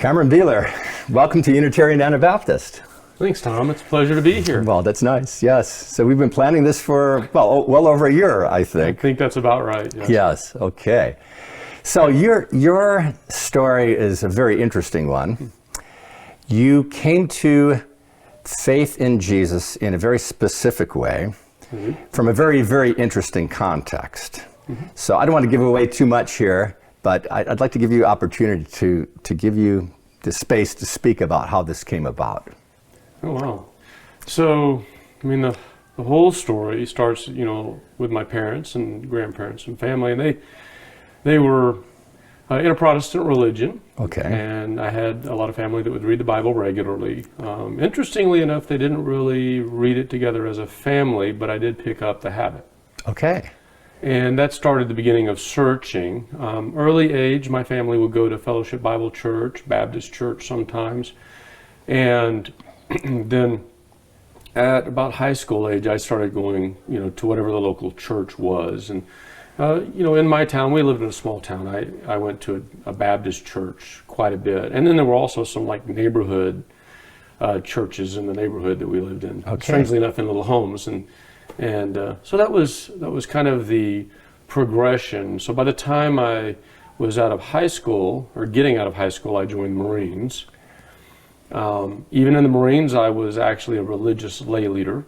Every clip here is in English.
Cameron Beeler, welcome to Unitarian Anabaptist. Thanks, Tom. It's a pleasure to be here. Well, that's nice, yes. So we've been planning this for, well over a year, I think. I think that's about right, yes. Yes, okay. So your story is a very interesting one. You came to faith in Jesus in a very specific way, from a very, very interesting context. So I don't want to give away too much here, but I'd like to give you opportunity to give you the space to speak about how this came about. Oh, wow. So, I mean, the whole story starts, with my parents and grandparents and family, and they were in a Protestant religion. Okay. And I had a lot of family that would read the Bible regularly. Interestingly enough, they didn't really read it together as a family, but I did pick up the habit. Okay. And that started the beginning of searching. Early age, my family would go to Fellowship Bible Church, Baptist Church sometimes. And then at about high school age, I started going, to whatever the local church was. And, in my town, we lived in a small town. I went to a Baptist church quite a bit. And then there were also some neighborhood churches in the neighborhood that we lived in. Okay. Strangely enough, in little homes. And so that was kind of the progression. So by the time I was out of high school, or getting out of high school, I joined the Marines. Even in the Marines, I was actually a religious lay leader.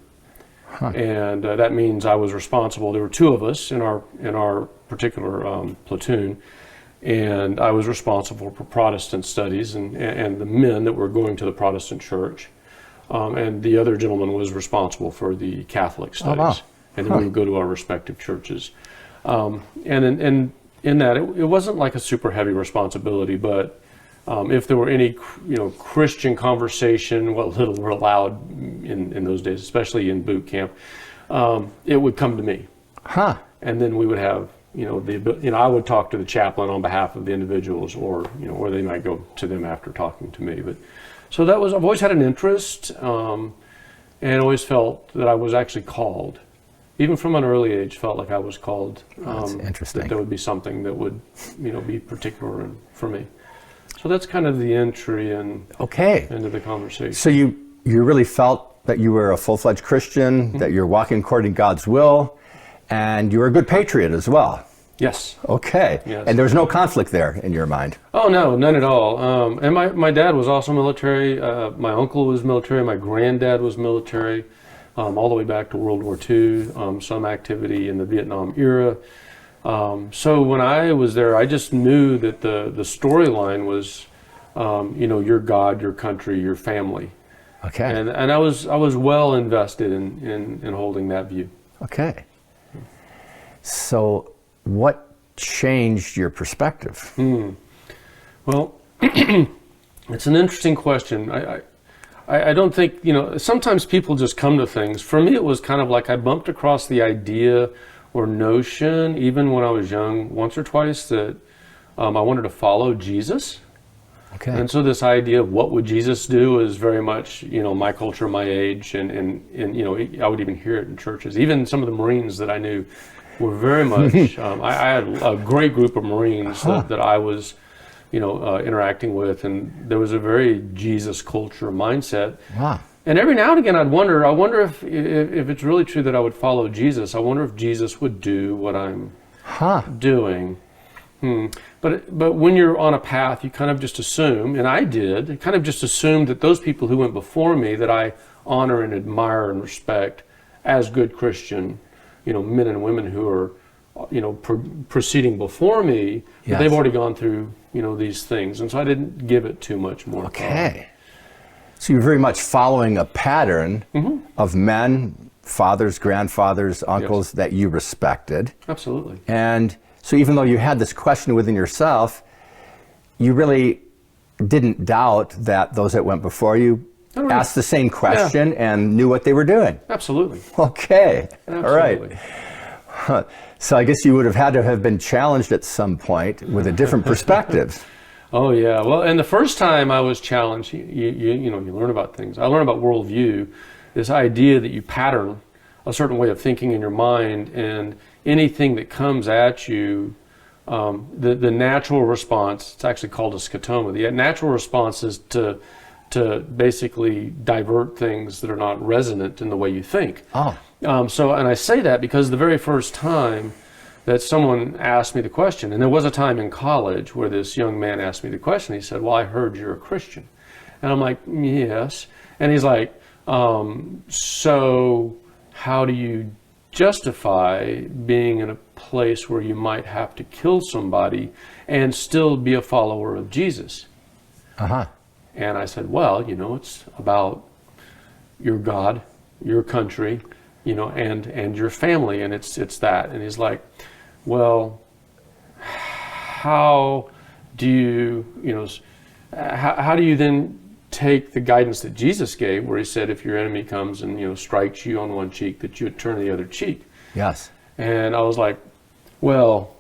And that means I was responsible. There were two of us in our particular platoon, and I was responsible for Protestant studies and the men that were going to the Protestant church. And the other gentleman was responsible for the Catholic studies. Oh, wow. And then we would go to our respective churches. And in that, it wasn't like a super heavy responsibility, but if there were any, Christian conversation, what little were allowed in those days, especially in boot camp, it would come to me. And then we would have, I would talk to the chaplain on behalf of the individuals, or they might go to them after talking to me. But so I've always had an interest, and always felt that I was actually called. Even from an early age, felt like I was called. That's interesting. That there would be something that would, be particular for me. So that's kind of the entry into the conversation. So you really felt that you were a full-fledged Christian, that you're walking according to God's will, and you were a good patriot as well. Yes. Okay. Yes. And there was no conflict there in your mind? Oh, no, none at all. And my dad was also military. My uncle was military. My granddad was military, all the way back to World War II, some activity in the Vietnam era. So when I was there, I just knew that the storyline was, your God, your country, your family. Okay. And I was well invested in holding that view. Okay. So what changed your perspective? Well, it's an interesting question. I don't think, sometimes people just come to things. For me, it was kind of like I bumped across the idea or notion, even when I was young, once or twice, that I wanted to follow Jesus. Okay. And so this idea of what would Jesus do is very much, my culture, my age, and I would even hear it in churches. Even some of the Marines that I knew were very much, I had a great group of Marines that I was, interacting with, and there was a very Jesus culture mindset. Wow. And every now and again, I wonder if it's really true that I would follow Jesus. I wonder if Jesus would do what I'm doing. But when you're on a path, you kind of just assume, and I did, kind of just assumed that those people who went before me, that I honor and admire and respect as good Christian, men and women who are, proceeding before me, yes, they've already gone through, these things. And so I didn't give it too much more thought. Okay. So you're very much following a pattern of men, fathers, grandfathers, uncles, yes, that you respected. Absolutely. And so even though you had this question within yourself, you really didn't doubt that those that went before you asked the same question and knew what they were doing. Absolutely. Okay. Absolutely. All right. So I guess you would have had to have been challenged at some point with a different perspective. Oh yeah, well, and the first time I was challenged, you learn about things. I learned about worldview, this idea that you pattern a certain way of thinking in your mind, and anything that comes at you the natural response, it's actually called a scotoma. The natural response is to basically divert things that are not resonant in the way you think. Oh. And I say that because the very first time that someone asked me the question, and there was a time in college where this young man asked me the question, he said, well, I heard you're a Christian. And I'm like, yes. And he's like, so how do you justify being in a place where you might have to kill somebody and still be a follower of Jesus? Uh-huh. And I said, well, it's about your God, your country, and your family, and it's that. And he's like, well, how do you, how do you then take the guidance that Jesus gave, where he said, if your enemy comes and, strikes you on one cheek, that you would turn the other cheek? Yes. And I was like, well,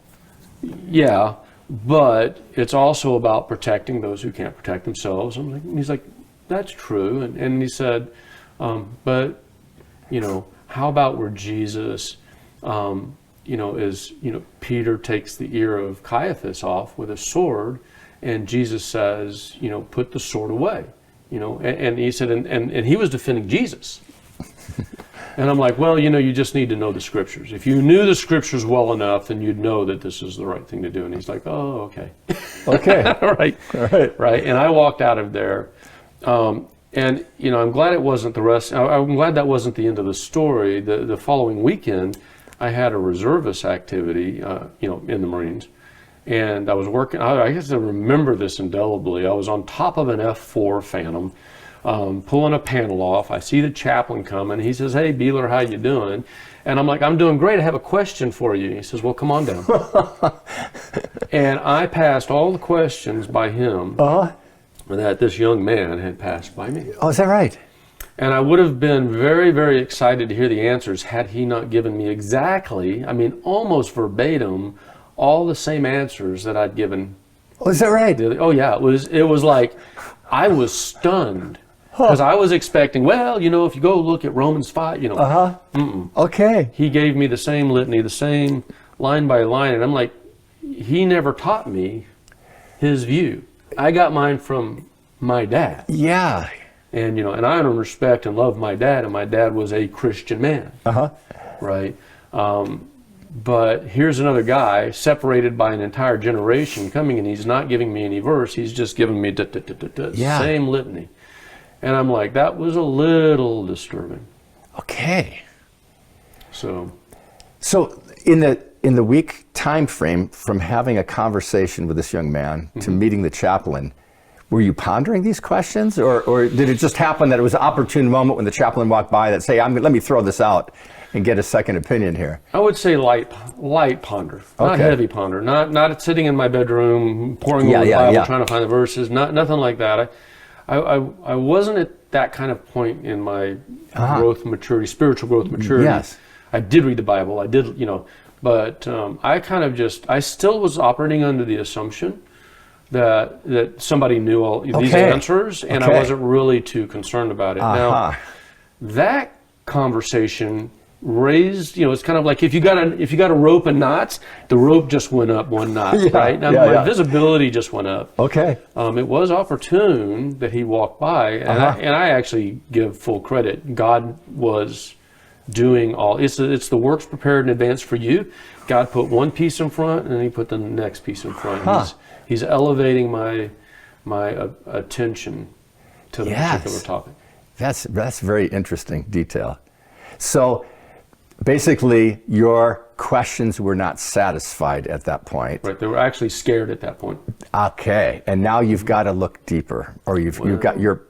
yeah, but it's also about protecting those who can't protect themselves. He's like, that's true. And he said, but, how about where Jesus, Peter takes the ear of Caiaphas off with a sword, and Jesus says, put the sword away, and he said, and he was defending Jesus. And I'm like, well, you just need to know the scriptures. If you knew the scriptures well enough, then you'd know that this is the right thing to do. And he's like, oh, okay. Okay. Right. And I walked out of there. And, I'm glad it wasn't the rest. I'm glad that wasn't the end of the story. The following weekend, I had a reservist activity, in the Marines. And I was working, I guess I remember this indelibly. I was on top of an F4 Phantom, pulling a panel off. I see the chaplain coming. He says, hey, Beeler, how you doing? And I'm like, I'm doing great. I have a question for you. He says, well, come on down. And I passed all the questions by him that this young man had passed by me. Oh, is that right? And I would have been very, very excited to hear the answers had he not given me exactly, almost verbatim, all the same answers that I'd given. Oh, is that right? Oh, yeah. It was like, I was stunned. Because I was expecting, well, if you go look at Romans 5, Okay. He gave me the same litany, the same line by line, and I'm like, he never taught me his view. I got mine from my dad. Yeah. And, and I respect and love my dad, and my dad was a Christian man. Right? But here's another guy separated by an entire generation coming, and he's not giving me any verse. He's just giving me same litany. And I'm like, that was a little disturbing. Okay. So in the week time frame from having a conversation with this young man to meeting the chaplain, were you pondering these questions, or did it just happen that it was an opportune moment when the chaplain walked by that say, let me throw this out and get a second opinion here? I would say light ponder, not heavy ponder, not sitting in my bedroom pouring over the Bible trying to find the verses, nothing like that. I wasn't at that kind of point in my growth, maturity, spiritual growth, maturity. Yes. I did read the Bible. I did, but I still was operating under the assumption that somebody knew all these answers, and I wasn't really too concerned about it. Now, that conversation raised, it's kind of like if you got a rope and knots, the rope just went up one knot, right? Now my visibility just went up. Okay. It was opportune that he walked by, and I actually give full credit. God was doing all. It's the works prepared in advance for you. God put one piece in front, and then he put the next piece in front. He's elevating my attention to the particular topic. That's very interesting detail. So basically, your questions were not satisfied at that point. Right, they were actually scared at that point. Okay, and now you've got to look deeper, or you've got your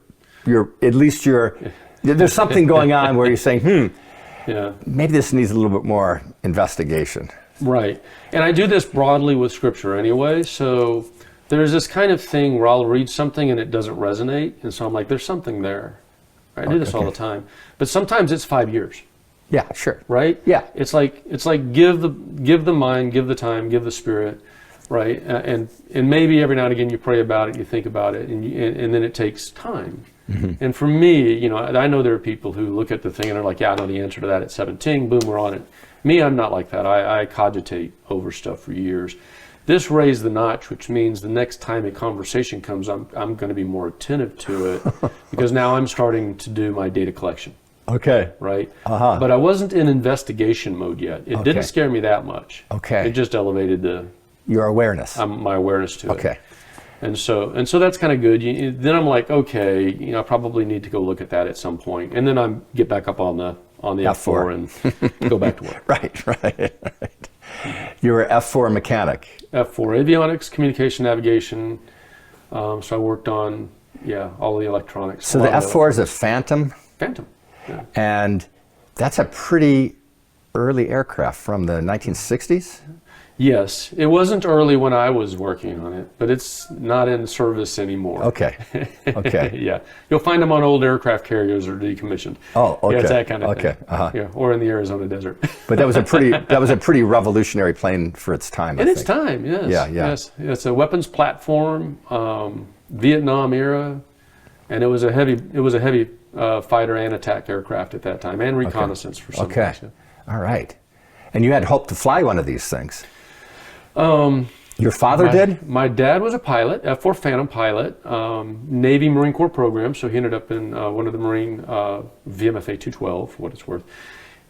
at least there's something going on where you're saying, maybe this needs a little bit more investigation. Right, and I do this broadly with Scripture anyway. So there's this kind of thing where I'll read something and it doesn't resonate, and so I'm like, there's something there. I do this all the time, but sometimes it's 5 years. Yeah, sure. Right? Yeah. It's like give the mind, give the time, give the spirit, right? And maybe every now and again you pray about it, you think about it, and then it takes time. And for me, I know there are people who look at the thing and are like, yeah, I know the answer to that at 17, boom, we're on it. Me, I'm not like that. I cogitate over stuff for years. this raised the notch, which means the next time a conversation comes, I'm going to be more attentive to it because now I'm starting to do my data collection. Okay. Right? Uh-huh. But I wasn't in investigation mode yet. It didn't scare me that much. Okay. It just elevated Your awareness. my awareness to it. Okay. And so that's kind of good. Then I'm like, okay, I probably need to go look at that at some point. And then I get back up on the F4 and go back to work. Right. You were F4 mechanic. F4 avionics, communication, navigation. So I worked on all the electronics. So the F4 is a Phantom, Phantom. Yeah. and that's a pretty early aircraft from the 1960s. Yes, it wasn't early when I was working on it, but it's not in service anymore. Okay. Yeah, you'll find them on old aircraft carriers or decommissioned. Oh, okay. Yeah, it's that kind of thing. Okay. Uh-huh. Yeah, or in the Arizona desert. But that was a pretty revolutionary plane for its time. In I its think. time, yes. Yeah. Yes, it's a weapons platform, Vietnam era, and it was a heavy fighter and attack aircraft at that time, and reconnaissance for some Okay. reason. All right. And you had hoped to fly one of these things. Your father did? My dad was a pilot, F4 Phantom pilot, Navy Marine Corps program, so he ended up in one of the Marine VMFA 212, for what it's worth.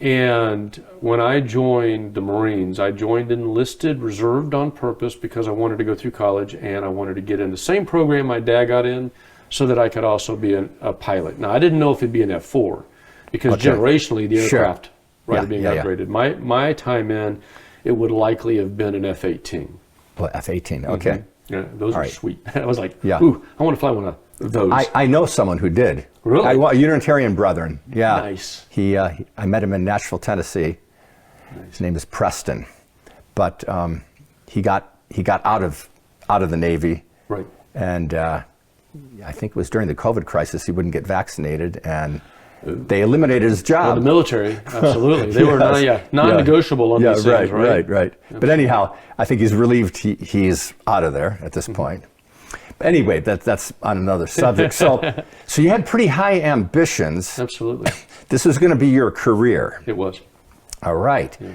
And when I joined the Marines, I joined enlisted, reserved on purpose because I wanted to go through college and I wanted to get in the same program my dad got in so that I could also be a pilot. Now, I didn't know if it'd be an F4 because generationally the Sure. aircraft are being upgraded. My time in, it would likely have been an F-18. Well, F-18. Okay. Yeah, those are right. sweet. I was like, Yeah. ooh, I want to fly one of those. I know someone who did. Really? Unitarian Brethren. Yeah. Nice. I met him in Nashville, Tennessee. His name is Preston, but he got out of the Navy. Right. And I think it was during the COVID crisis. He wouldn't get vaccinated, and they eliminated his job. Well, the military, absolutely. They were non-negotiable on these things, right? Right. But anyhow, I think he's relieved he's out of there at this point. But anyway, that's on another subject. So you had pretty high ambitions. Absolutely. This was going to be your career. It was. All right. Yeah.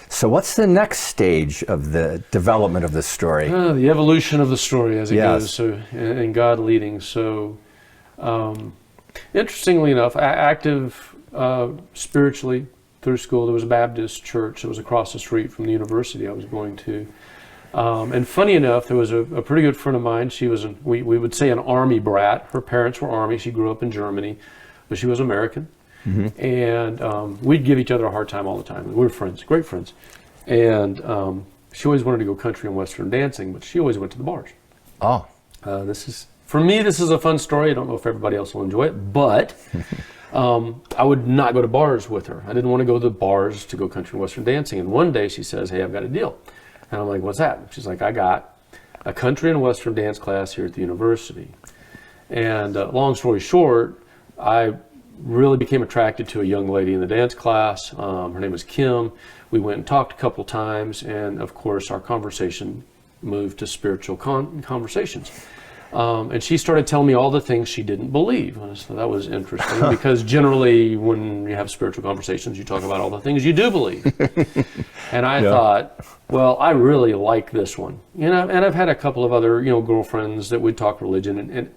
So what's the next stage of the development of this story? The evolution of the story as it Yes. goes, so, and God leading. So, interestingly enough, active spiritually through school. There was a Baptist church that was across the street from the university I was going to. And funny enough, there was a pretty good friend of mine. She was, we would say, an Army brat. Her parents were Army. She grew up in Germany, but she was American. Mm-hmm. And we'd give each other a hard time all the time. We were friends, great friends. And she always wanted to go country and Western dancing, but she always went to the bars. Oh. For me, this is a fun story. I don't know if everybody else will enjoy it, but I would not go to bars with her. I didn't want to go to the bars to go country and Western dancing. And one day she says, "Hey, I've got a deal." And I'm like, "What's that?" She's like, "I got a country and Western dance class here at the university." And long story short, I really became attracted to a young lady in the dance class. Her name was Kim. We went and talked a couple times, and of course our conversation moved to spiritual conversations. And she started telling me all the things she didn't believe. So that was interesting because generally when you have spiritual conversations, you talk about all the things you do believe. And I thought, well, I really like this one. And I've had a couple of other, girlfriends that would talk religion, and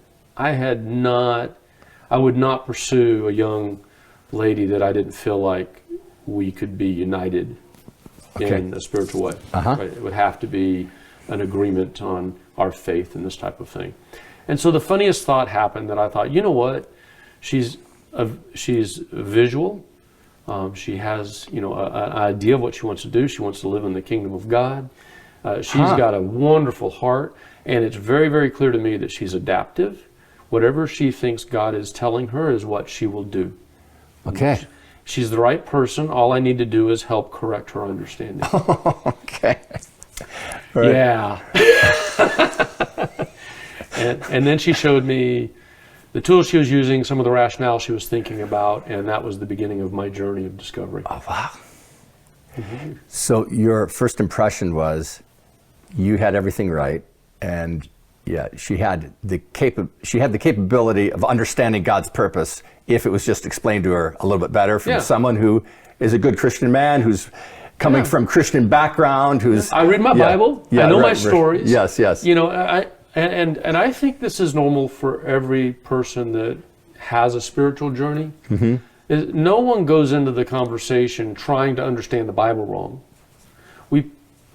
I would not pursue a young lady that I didn't feel like we could be united in a spiritual way. Uh-huh. Right? It would have to be an agreement on our faith and this type of thing. And so the funniest thought happened that I thought, you know what? She's visual. She has, an idea of what she wants to do. She wants to live in the kingdom of God. She's got a wonderful heart, and it's very, very clear to me that she's adaptive. Whatever she thinks God is telling her is what she will do. Okay. She's the right person. All I need to do is help correct her understanding. Okay. Right. Yeah. and then she showed me the tools she was using, some of the rationale she was thinking about, and that was the beginning of my journey of discovery. Oh, wow. Mm-hmm. So your first impression was you had everything right, and she had the capability of understanding God's purpose if it was just explained to her a little bit better from someone who is a good Christian man who's coming Yeah. from Christian background, who's I read my Bible. I know my stories. Yes, yes. You know, and I think this is normal for every person that has a spiritual journey. Mm-hmm. Is no one goes into the conversation trying to understand the Bible wrong.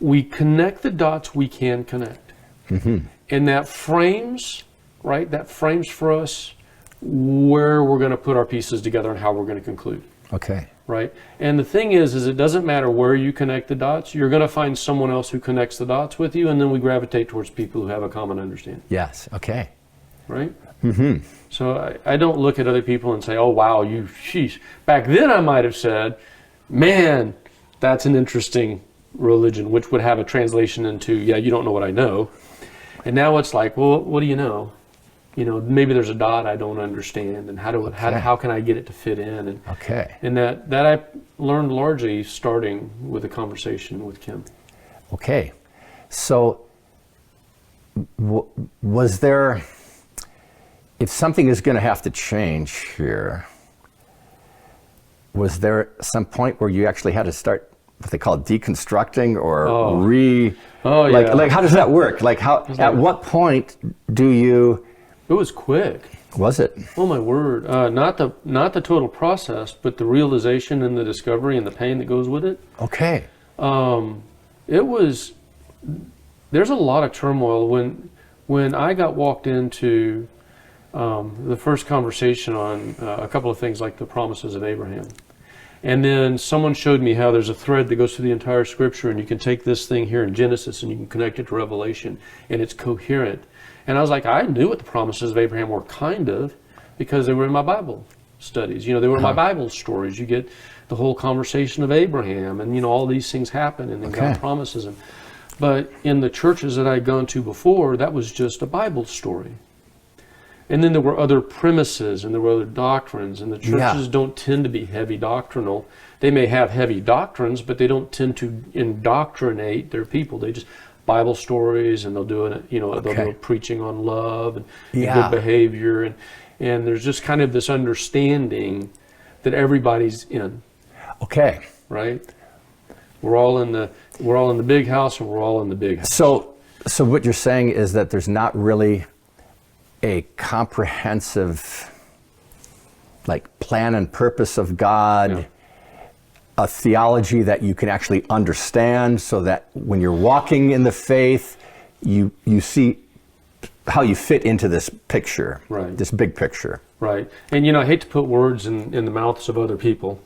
We connect the dots we can connect, and that frames, right? That frames for us where we're going to put our pieces together and how we're going to conclude. Okay. Right? And the thing is it doesn't matter where you connect the dots. You're going to find someone else who connects the dots with you, and then we gravitate towards people who have a common understanding. Yes. Okay. Right? Mm-hmm. So I don't look at other people and say, oh, wow, sheesh. Back then I might have said, man, that's an interesting religion, which would have a translation into, yeah, you don't know what I know. And now it's like, well, what do you know? You know, maybe there's a dot I don't understand, and how can I get it to fit in? And Okay. and that I learned largely starting with a conversation with Kim. Okay. So, was there, if something is going to have to change here, was there some point where you actually had to start what they call deconstructing or like how does that work? Like at what point do you? It was quick. Was it? Oh my word! Not the total process, but the realization and the discovery and the pain that goes with it. Okay. It was. There's a lot of turmoil when I got walked into the first conversation on a couple of things like the promises of Abraham. And then someone showed me how there's a thread that goes through the entire scripture, and you can take this thing here in Genesis and you can connect it to Revelation, and it's coherent. And I was like, I knew what the promises of Abraham were, kind of, because they were in my Bible studies. You know, they were in my Bible stories. You get the whole conversation of Abraham, and, you know, all these things happen, and then God promises them. But in the churches that I'd gone to before, that was just a Bible story. And then there were other premises and there were other doctrines, and the churches don't tend to be heavy doctrinal. They may have heavy doctrines, but they don't tend to indoctrinate their people. They just Bible stories, and they'll do it. You know, they'll do a preaching on love and good behavior, and there's just kind of this understanding that everybody's in. Okay. Right. We're all in the big house, and we're all in the big house. So what you're saying is that there's not really a comprehensive like plan and purpose of God, a theology that you can actually understand, so that when you're walking in the faith, you see how you fit into this picture, this big picture. Right. And, you know, I hate to put words in the mouths of other people,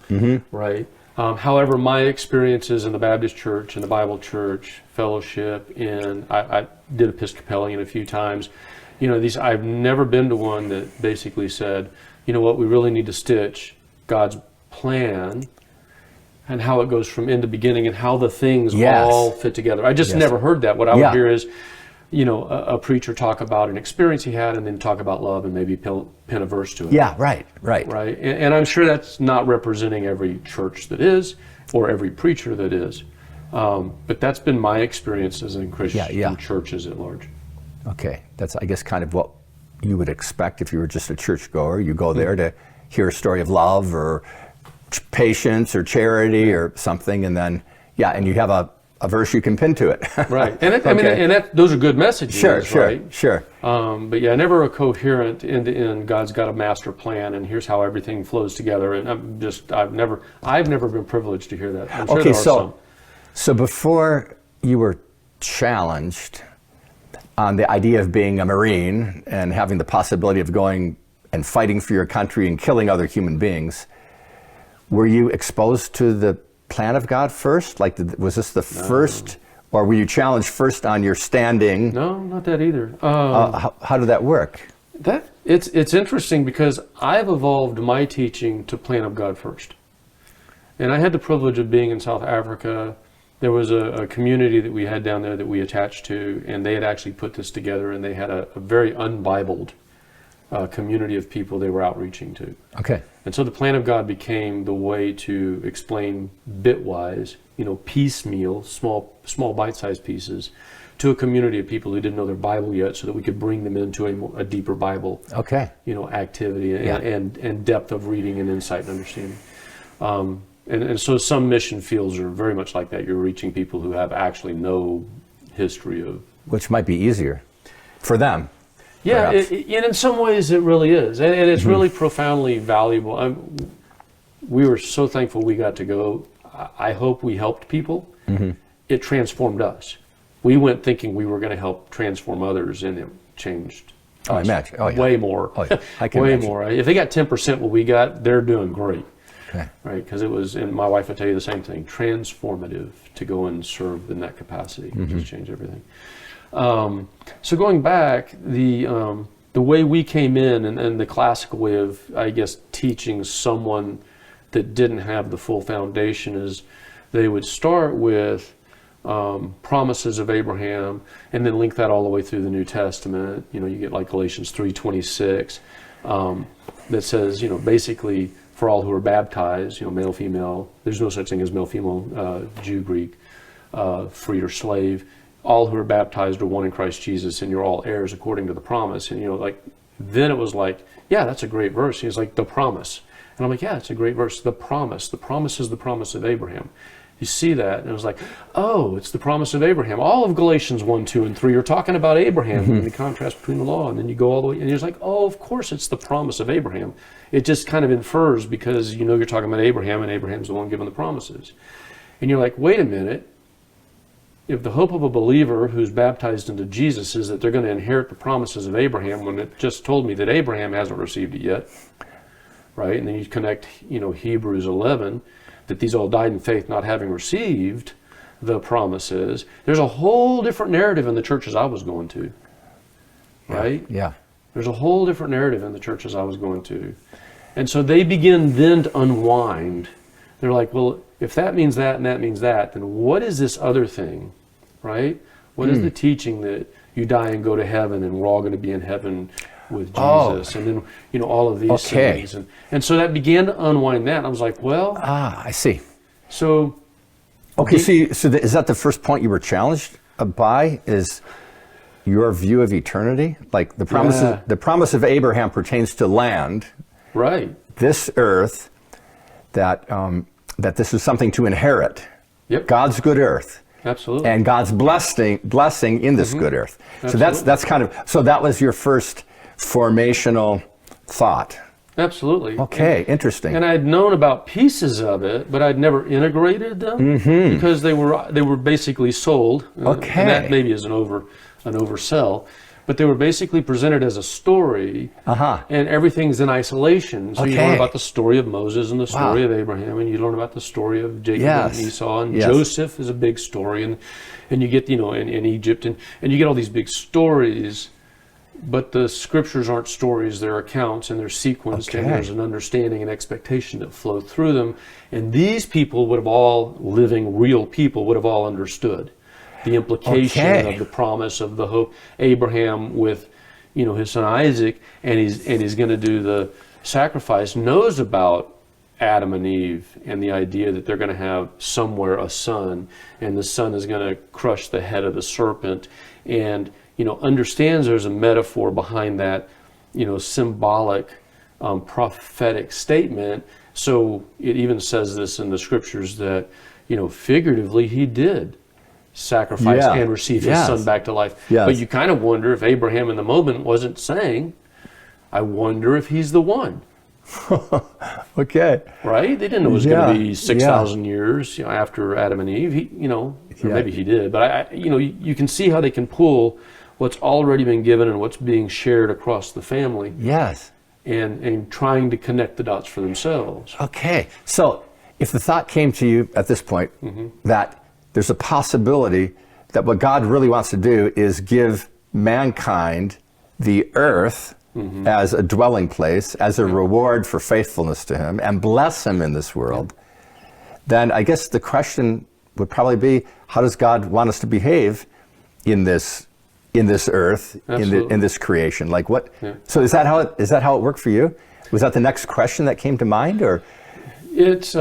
right? However, my experiences in the Baptist church and the Bible church fellowship, and I did Episcopalian a few times, you know, I've never been to one that basically said, you know what, we really need to stitch God's plan and how it goes from end to beginning and how the things all fit together. I just never heard that. What I would hear is, you know, a preacher talk about an experience he had and then talk about love and maybe pin a verse to it. Yeah, right. And I'm sure that's not representing every church that is or every preacher that is. But that's been my experiences in Christian churches at large. Okay, that's, I guess, kind of what you would expect if you were just a churchgoer. You go there to hear a story of love or patience or charity or something, and then, and you have a verse you can pin to it. Right, and I mean, those are good messages, right? Sure. But never a coherent end-to-end, God's got a master plan, and here's how everything flows together. And I've never been privileged to hear that. I'm sure there are some. So before you were challenged on the idea of being a Marine and having the possibility of going and fighting for your country and killing other human beings, were you exposed to the plan of God first? Like, was this the first, or were you challenged first on your standing? No, not that either. How did that work? It's interesting because I've evolved my teaching to plan of God first. And I had the privilege of being in South Africa. There was a community that we had down there that we attached to, and they had actually put this together, and they had a very unbibled community of people they were outreaching to. Okay. And so the plan of God became the way to explain bitwise, you know, piecemeal, small bite-sized pieces, to a community of people who didn't know their Bible yet, so that we could bring them into a deeper Bible, you know, activity and depth of reading and insight and understanding. And so some mission fields are very much like that. You're reaching people who have actually no history of. Which might be easier for them. Yeah, perhaps. and in some ways it really is. And it's really profoundly valuable. We were so thankful we got to go. I hope we helped people. It transformed us. We went thinking we were going to help transform others, and it changed Oh, I us imagine. Oh, yeah. way more. Oh, yeah. I can way imagine. more. If they got 10% what we got, they're doing great. Okay. Right, because it was, and my wife would tell you the same thing, transformative to go and serve in that capacity. Just change everything. So going back, the way we came in, and the classical way of, I guess, teaching someone that didn't have the full foundation is they would start with promises of Abraham and then link that all the way through the New Testament. You know, you get like Galatians 3:26 that says, you know, basically for all who are baptized, you know, male, female, there's no such thing as male, female, Jew, Greek, free or slave. All who are baptized are one in Christ Jesus, and you're all heirs according to the promise. And, you know, like, then it was like, yeah, that's a great verse. He's like, the promise. And I'm like, yeah, it's a great verse. The promise. The promise is the promise of Abraham. You see that, and it was like, oh, it's the promise of Abraham. All of Galatians 1, 2, and 3 are talking about Abraham and the contrast between the law, and then you go all the way, and you're like, oh, of course it's the promise of Abraham. It just kind of infers because you know you're talking about Abraham, and Abraham's the one given the promises. And you're like, wait a minute. If the hope of a believer who's baptized into Jesus is that they're going to inherit the promises of Abraham, when it just told me that Abraham hasn't received it yet, right? And then you connect, you know, Hebrews 11, that these all died in faith not having received the promises. There's a whole different narrative in the churches I was going to, right? Yeah. There's a whole different narrative in the churches I was going to. And so they begin then to unwind. They're like, well, if that means that and that means that, then what is this other thing, right? What is the teaching that you die and go to heaven and we're all going to be in heaven with Jesus, and then, you know, all of these things. And so that began to unwind that. And I was like, well. I see. So. Okay, so is that the first point you were challenged by, is your view of eternity? Like the promise of Abraham pertains to land. Right. This earth, that this is something to inherit. Yep. God's good earth. Absolutely. And God's blessing in this good earth. Absolutely. So that's kind of, so that was your first formational thought. Absolutely. Okay, interesting. And I'd known about pieces of it, but I'd never integrated them because they were basically sold. Okay. And that maybe is an oversell, but they were basically presented as a story, and everything's in isolation. So you learn about the story of Moses and the story of Abraham, and you learn about the story of Jacob and Esau, and Joseph is a big story, and you get, you know, in Egypt, and you get all these big stories. But the scriptures aren't stories, they're accounts, and they're sequenced, and there's an understanding and expectation that flow through them. And these people would have all, living real people, would have all understood the implication of the promise of the hope. Abraham with, you know, his son Isaac, and he's going to do the sacrifice, knows about Adam and Eve and the idea that they're going to have somewhere a son, and the son is going to crush the head of the serpent, and you know, understands there's a metaphor behind that, you know, symbolic, prophetic statement. So it even says this in the scriptures that, you know, figuratively he did sacrifice and receive his son back to life. But you kind of wonder if Abraham in the moment wasn't saying, I wonder if he's the one. Okay. Right? They didn't know it was going to be 6,000 years, you know, after Adam and Eve. He, you know, or maybe he did, but you know, you can see how they can pull what's already been given and what's being shared across the family. Yes. And trying to connect the dots for themselves. Okay. So if the thought came to you at this point that there's a possibility that what God really wants to do is give mankind the earth as a dwelling place, as a reward for faithfulness to him, and bless him in this world, then I guess the question would probably be, how does God want us to behave in this earth, in this creation? Like what? So is that how it worked for you? Was that the next question that came to mind, or? It's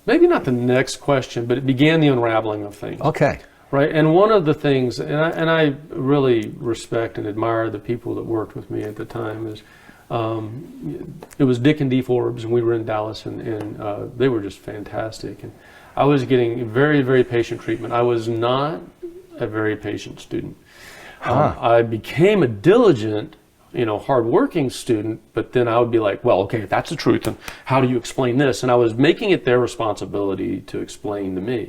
maybe not the next question, but it began the unraveling of things. Okay. Right, and one of the things, and I really respect and admire the people that worked with me at the time, is It was Dick and Dee Forbes, and we were in Dallas, and they were just fantastic. And I was getting very, very patient treatment. I was not a very patient student. I became a diligent, hardworking student, but then I would be like, well, okay, if that's the truth, then how do you explain this? And I was making it their responsibility to explain to me.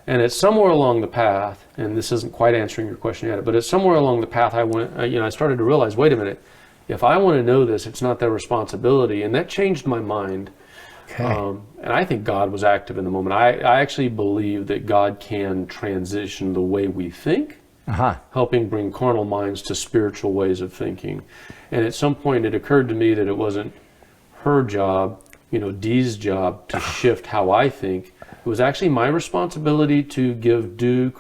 And it's somewhere along the path, and this isn't quite answering your question yet, but it's somewhere along the path I started to realize, wait a minute, if I want to know this, it's not their responsibility. And that changed my mind. Okay. And I think God was active in the moment. I actually believe that God can transition the way we think, helping bring carnal minds to spiritual ways of thinking. And at some point it occurred to me that it wasn't her job, Dee's job to shift how I think. It was actually my responsibility to give due,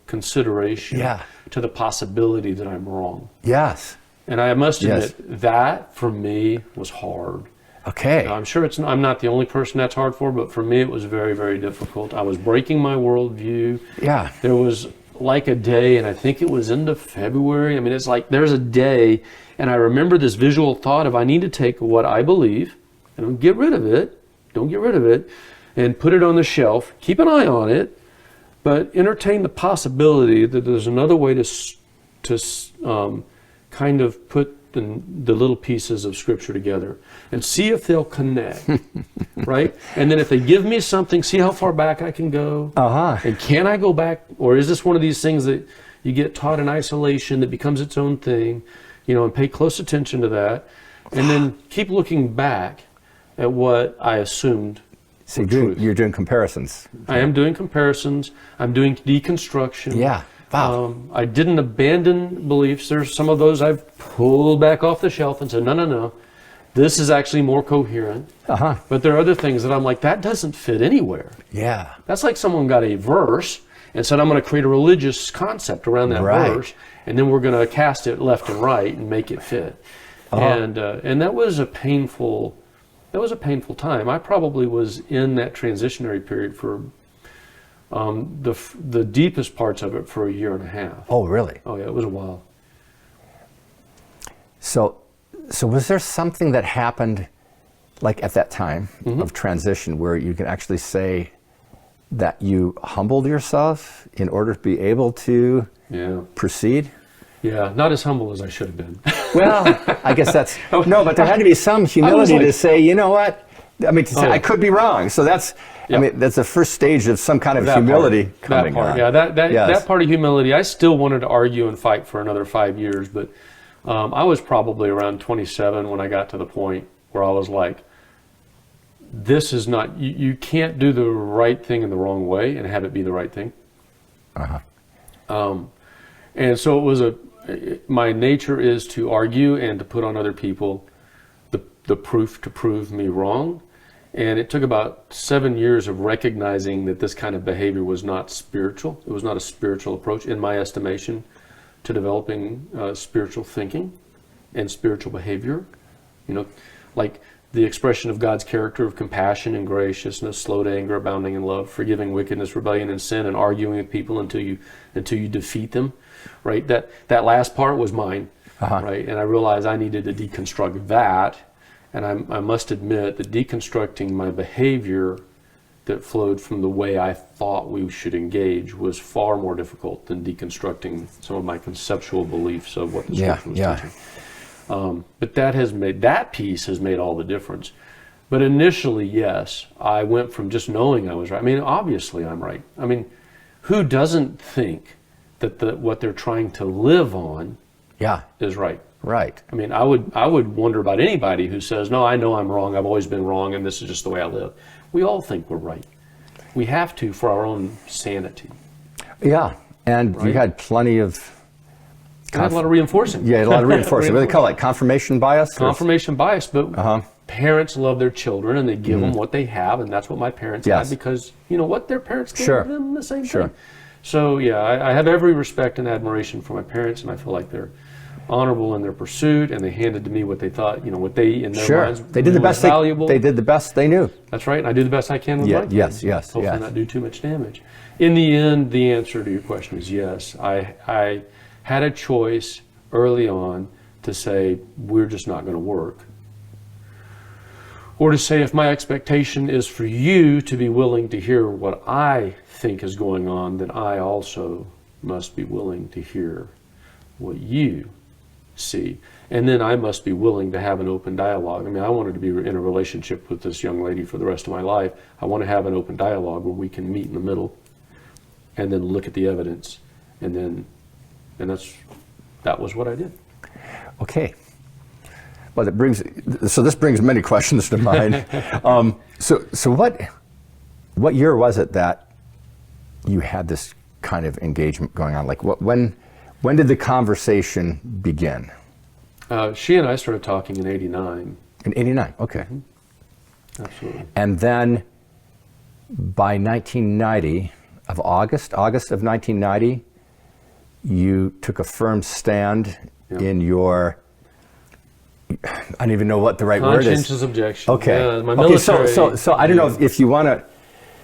consideration to the possibility that I'm wrong. Yes. And I must admit, that for me was hard. Okay. I'm sure I'm not the only person that's hard for, but for me it was very, very difficult. I was breaking my worldview. Yeah. There was like a day, and I think it was into February. I mean, it's like there's a day, and I remember this visual thought of I need to take what I believe and don't get rid of it, and put it on the shelf, keep an eye on it, but entertain the possibility that there's another way to kind of put the little pieces of Scripture together and see if they'll connect, right? And then if they give me something, see how far back I can go. And can I go back, or is this one of these things that you get taught in isolation that becomes its own thing, and pay close attention to that, and then keep looking back at what I assumed. So you're doing comparisons. I am doing comparisons. I'm doing deconstruction. Yeah. Wow. I didn't abandon beliefs. There's some of those I've pulled back off the shelf and said, no. This is actually more coherent. But there are other things that I'm like, that doesn't fit anywhere. Yeah. That's like someone got a verse and said, I'm going to create a religious concept around that verse, and then we're going to cast it left and right and make it fit. And that was a painful time. I probably was in that transitionary period for the deepest parts of it for a year and a half. Oh, really? Oh, yeah, it was a while. So was there something that happened, like at that time of transition, where you can actually say that you humbled yourself in order to be able to proceed? Yeah, not as humble as I should have been. Well, I guess that's no, but there had to be some humility to say, you know what? I mean, to say, I could be wrong. So that's, I mean, that's the first stage of some kind of humility coming on. Yeah, that part of humility. I still wanted to argue and fight for another 5 years, but I was probably around 27 when I got to the point where I was like, this is not, you can't do the right thing in the wrong way and have it be the right thing. And so it was my nature is to argue and to put on other people the proof to prove me wrong. And it took about 7 years of recognizing that this kind of behavior was not spiritual. It was not a spiritual approach, in my estimation, to developing spiritual thinking and spiritual behavior. Like the expression of God's character of compassion and graciousness, slow to anger, abounding in love, forgiving wickedness, rebellion, and sin, and arguing with people until you defeat them. Right? That last part was mine. Right? And I realized I needed to deconstruct that. And I must admit that deconstructing my behavior that flowed from the way I thought we should engage was far more difficult than deconstructing some of my conceptual beliefs of what the Scripture was teaching. But that piece has made all the difference. But initially, yes, I went from just knowing I was right. I mean, obviously I'm right. I mean, who doesn't think that what they're trying to live on is right? Right. I mean, I would wonder about anybody who says, no, I know I'm wrong, I've always been wrong, and this is just the way I live. We all think we're right. We have to for our own sanity. Yeah, and you had plenty of... I had a lot of reinforcing. Yeah, a lot of reinforcing. What do they call it? Confirmation bias? Confirmation bias, but parents love their children and they give them what they have, and that's what my parents had because, what their parents gave them the same thing. So, yeah, I have every respect and admiration for my parents, and I feel like they're honorable in their pursuit, and they handed to me what they thought, what they in their minds they did the best valuable. They did the best they knew. That's right, and I do the best I can with my kids. Hopefully not do too much damage. In the end, the answer to your question is yes. I had a choice early on to say, we're just not going to work. Or to say, if my expectation is for you to be willing to hear what I think is going on, then I also must be willing to hear what you see. And then I must be willing to have an open dialogue. I mean, I wanted to be in a relationship with this young lady for the rest of my life. I want to have an open dialogue where we can meet in the middle and then look at the evidence. And that was what I did. Okay. Well, this brings many questions to mind. So what year was it that you had this kind of engagement going on? Like, when did the conversation begin? She and I started talking in '89. In '89, okay. Mm-hmm. Absolutely. And then by 1990, August of 1990, you took a firm stand in your, I don't even know what the right word is. Conscientious objection. Okay. Yeah, my military. Okay, so I don't know if you want to,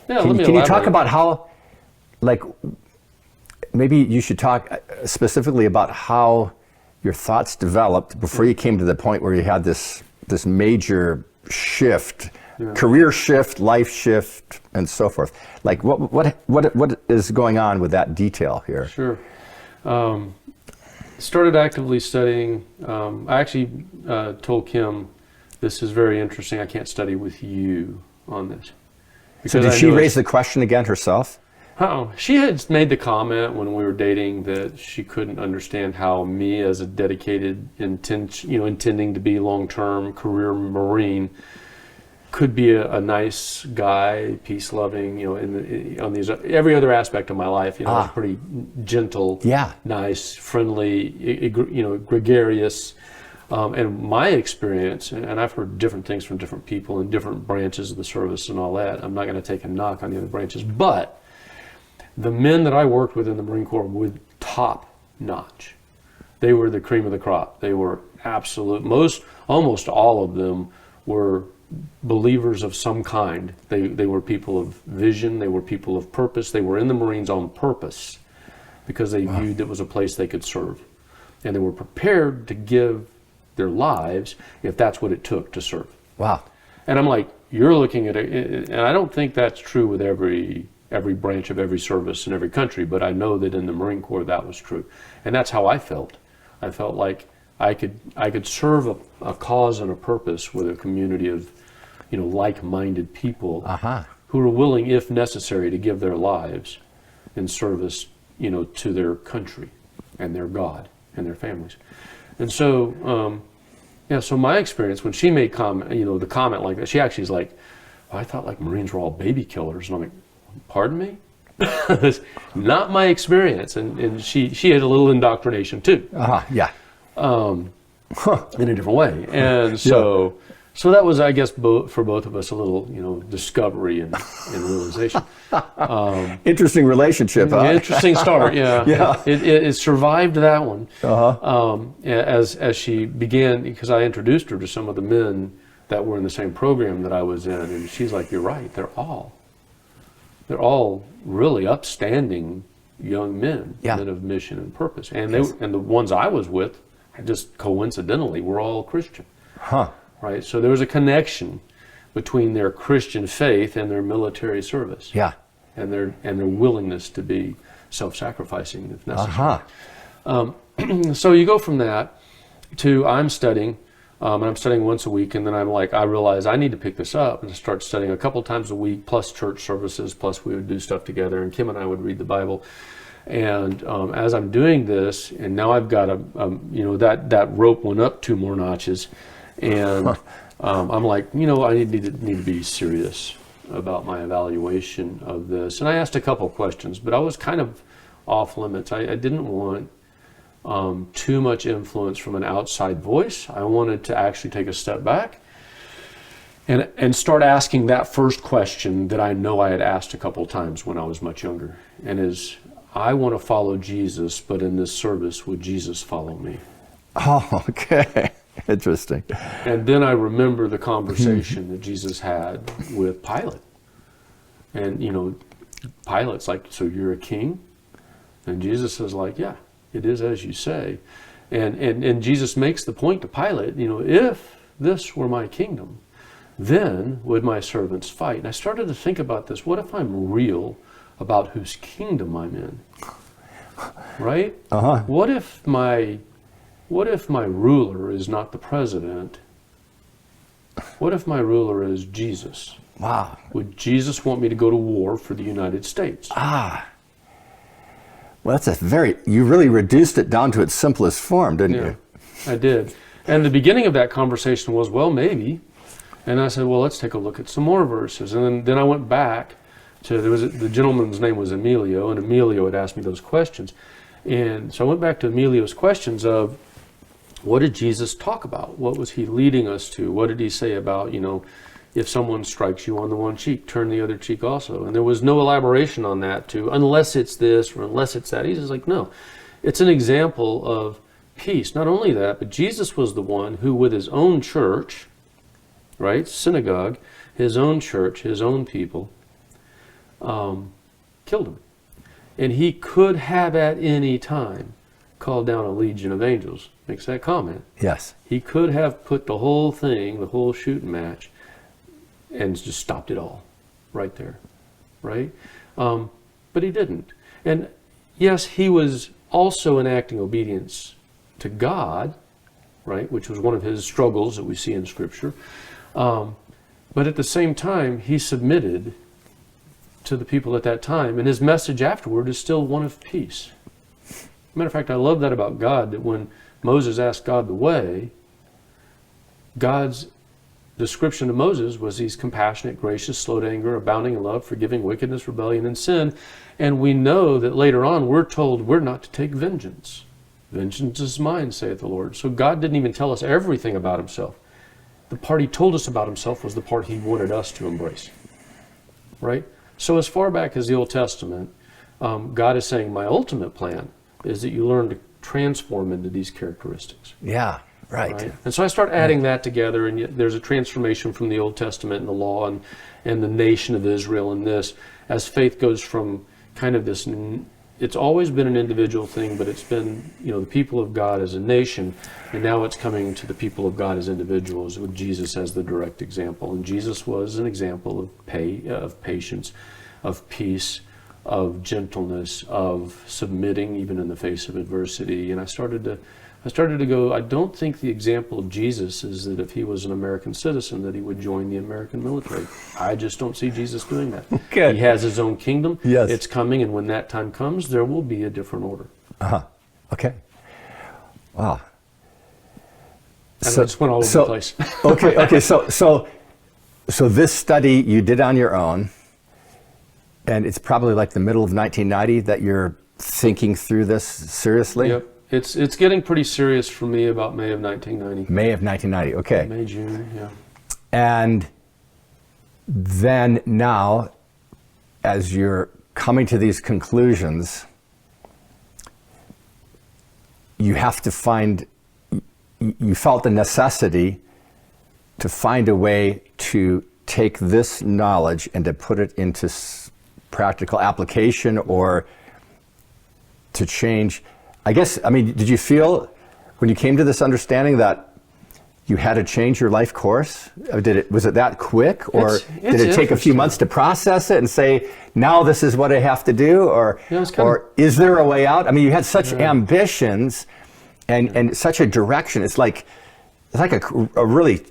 can you talk about how, like, maybe you should talk specifically about how your thoughts developed before you came to the point where you had this major shift, career shift, life shift, and so forth. Like, what is going on with that detail here? Sure. Started actively studying. I actually told Kim, this is very interesting. I can't study with you on this. So did she raise the question again herself? She had made the comment when we were dating that she couldn't understand how me, as a dedicated, intending to be long-term career Marine, could be a nice guy, peace-loving, on these every other aspect of my life. I was pretty gentle, nice, friendly, gregarious. And my experience, and I've heard different things from different people in different branches of the service and all that. I'm not going to take a knock on the other branches, but the men that I worked with in the Marine Corps were top notch. They were the cream of the crop. They were absolute. Almost all of them were believers of some kind. They were people of vision. They were people of purpose. They were in the Marines on purpose because they viewed it was a place they could serve. And they were prepared to give their lives if that's what it took to serve. Wow. And I'm like, you're looking at it, and I don't think that's true with every branch of every service in every country, but I know that in the Marine Corps that was true. And that's how I felt. I felt like I could serve a cause and a purpose with a community of, like-minded people who were willing, if necessary, to give their lives in service, to their country and their God and their families. And so, so my experience, when she made the comment like that, she actually is like, I thought like Marines were all baby killers. And I'm like, pardon me? That's not my experience. And she had a little indoctrination too. Yeah. In a different way. And so that was, I guess, for both of us, a little, discovery and realization. Interesting relationship, huh? Interesting start, yeah. Yeah. It survived that one. As she began, because I introduced her to some of the men that were in the same program that I was in, and she's like, you're right, they're all really upstanding young men, men of mission and purpose. And and the ones I was with, just coincidentally, were all Christian. Right? So there was a connection between their Christian faith and their military service. Yeah. And their willingness to be self-sacrificing if necessary. So you go from that to I'm studying, and I'm studying once a week, and then I realize I need to pick this up and start studying a couple times a week, plus church services, plus we would do stuff together, and Kim and I would read the Bible. And as I'm doing this, and now I've got that rope went up 2 more notches, and I'm like, I need to be serious about my evaluation of this. And I asked a couple questions, but I was kind of off limits. I didn't want too much influence from an outside voice. I wanted to actually take a step back and start asking that first question that I know I had asked a couple times when I was much younger, and is, I want to follow Jesus, but in this service, would Jesus follow me? Oh, okay. Interesting. And then I remember the conversation that Jesus had with Pilate. And, Pilate's like, so you're a king? And Jesus is like, yeah, it is as you say. And Jesus makes the point to Pilate, if this were my kingdom, then would my servants fight. And I started to think about this. What if I'm real about whose kingdom I'm in? Right? Uh-huh. What if my ruler is not the president? What if my ruler is Jesus? Wow. Would Jesus want me to go to war for the United States? Well, you really reduced it down to its simplest form, didn't Yeah, you? I did. And the beginning of that conversation was, well, maybe. And I said, well, let's take a look at some more verses. And then I went back to, the gentleman's name was Emilio, and Emilio had asked me those questions. And so I went back to Emilio's questions of, what did Jesus talk about? What was he leading us to? What did he say about, if someone strikes you on the one cheek, turn the other cheek also? And there was no elaboration on that unless it's this or unless it's that. He's just like, no. It's an example of peace. Not only that, but Jesus was the one who, with his own church, right, synagogue, his own church, his own people, killed him. And he could have at any time called down a legion of angels. Makes that comment. Yes. He could have put the whole thing, the whole shooting match, and just stopped it all right there, right? But he didn't. And yes, he was also enacting obedience to God, right, which was one of his struggles that we see in Scripture. But at the same time, he submitted to the people at that time, and his message afterward is still one of peace. Matter of fact, I love that about God, that when Moses asked God the way, God's description of Moses was he's compassionate, gracious, slow to anger, abounding in love, forgiving wickedness, rebellion, and sin. And we know that later on we're told we're not to take vengeance. Vengeance is mine, saith the Lord. So God didn't even tell us everything about himself. The part he told us about himself was the part he wanted us to embrace. Right? So as far back as the Old Testament, God is saying, my ultimate plan is that you learn to transform into these characteristics. Yeah, right. And so I start adding that together, and yet there's a transformation from the Old Testament and the law and the nation of Israel and this, as faith goes from kind of this, it's always been an individual thing, but it's been, the people of God as a nation, and now it's coming to the people of God as individuals with Jesus as the direct example. And Jesus was an example of patience, of peace, of gentleness, of submitting even in the face of adversity. And I started to go, I don't think the example of Jesus is that if he was an American citizen that he would join the American military. I just don't see Jesus doing that. Good. He has his own kingdom. Yes. It's coming, and when that time comes, there will be a different order. Okay. Wow. And I just went all over the place. Okay. So this study you did on your own, and it's probably like the middle of 1990 that you're thinking through this seriously? Yep. It's getting pretty serious for me about May of 1990. May of 1990, okay. May, June, yeah. And then now, as you're coming to these conclusions, you have to you felt the necessity to find a way to take this knowledge and to put it into practical application, or to change. Did you feel when you came to this understanding that you had to change your life course? Was it that quick, or did it take a few months to process it and say, now this is what I have to do, or is there a way out? You had such ambitions and such a direction. It's like a really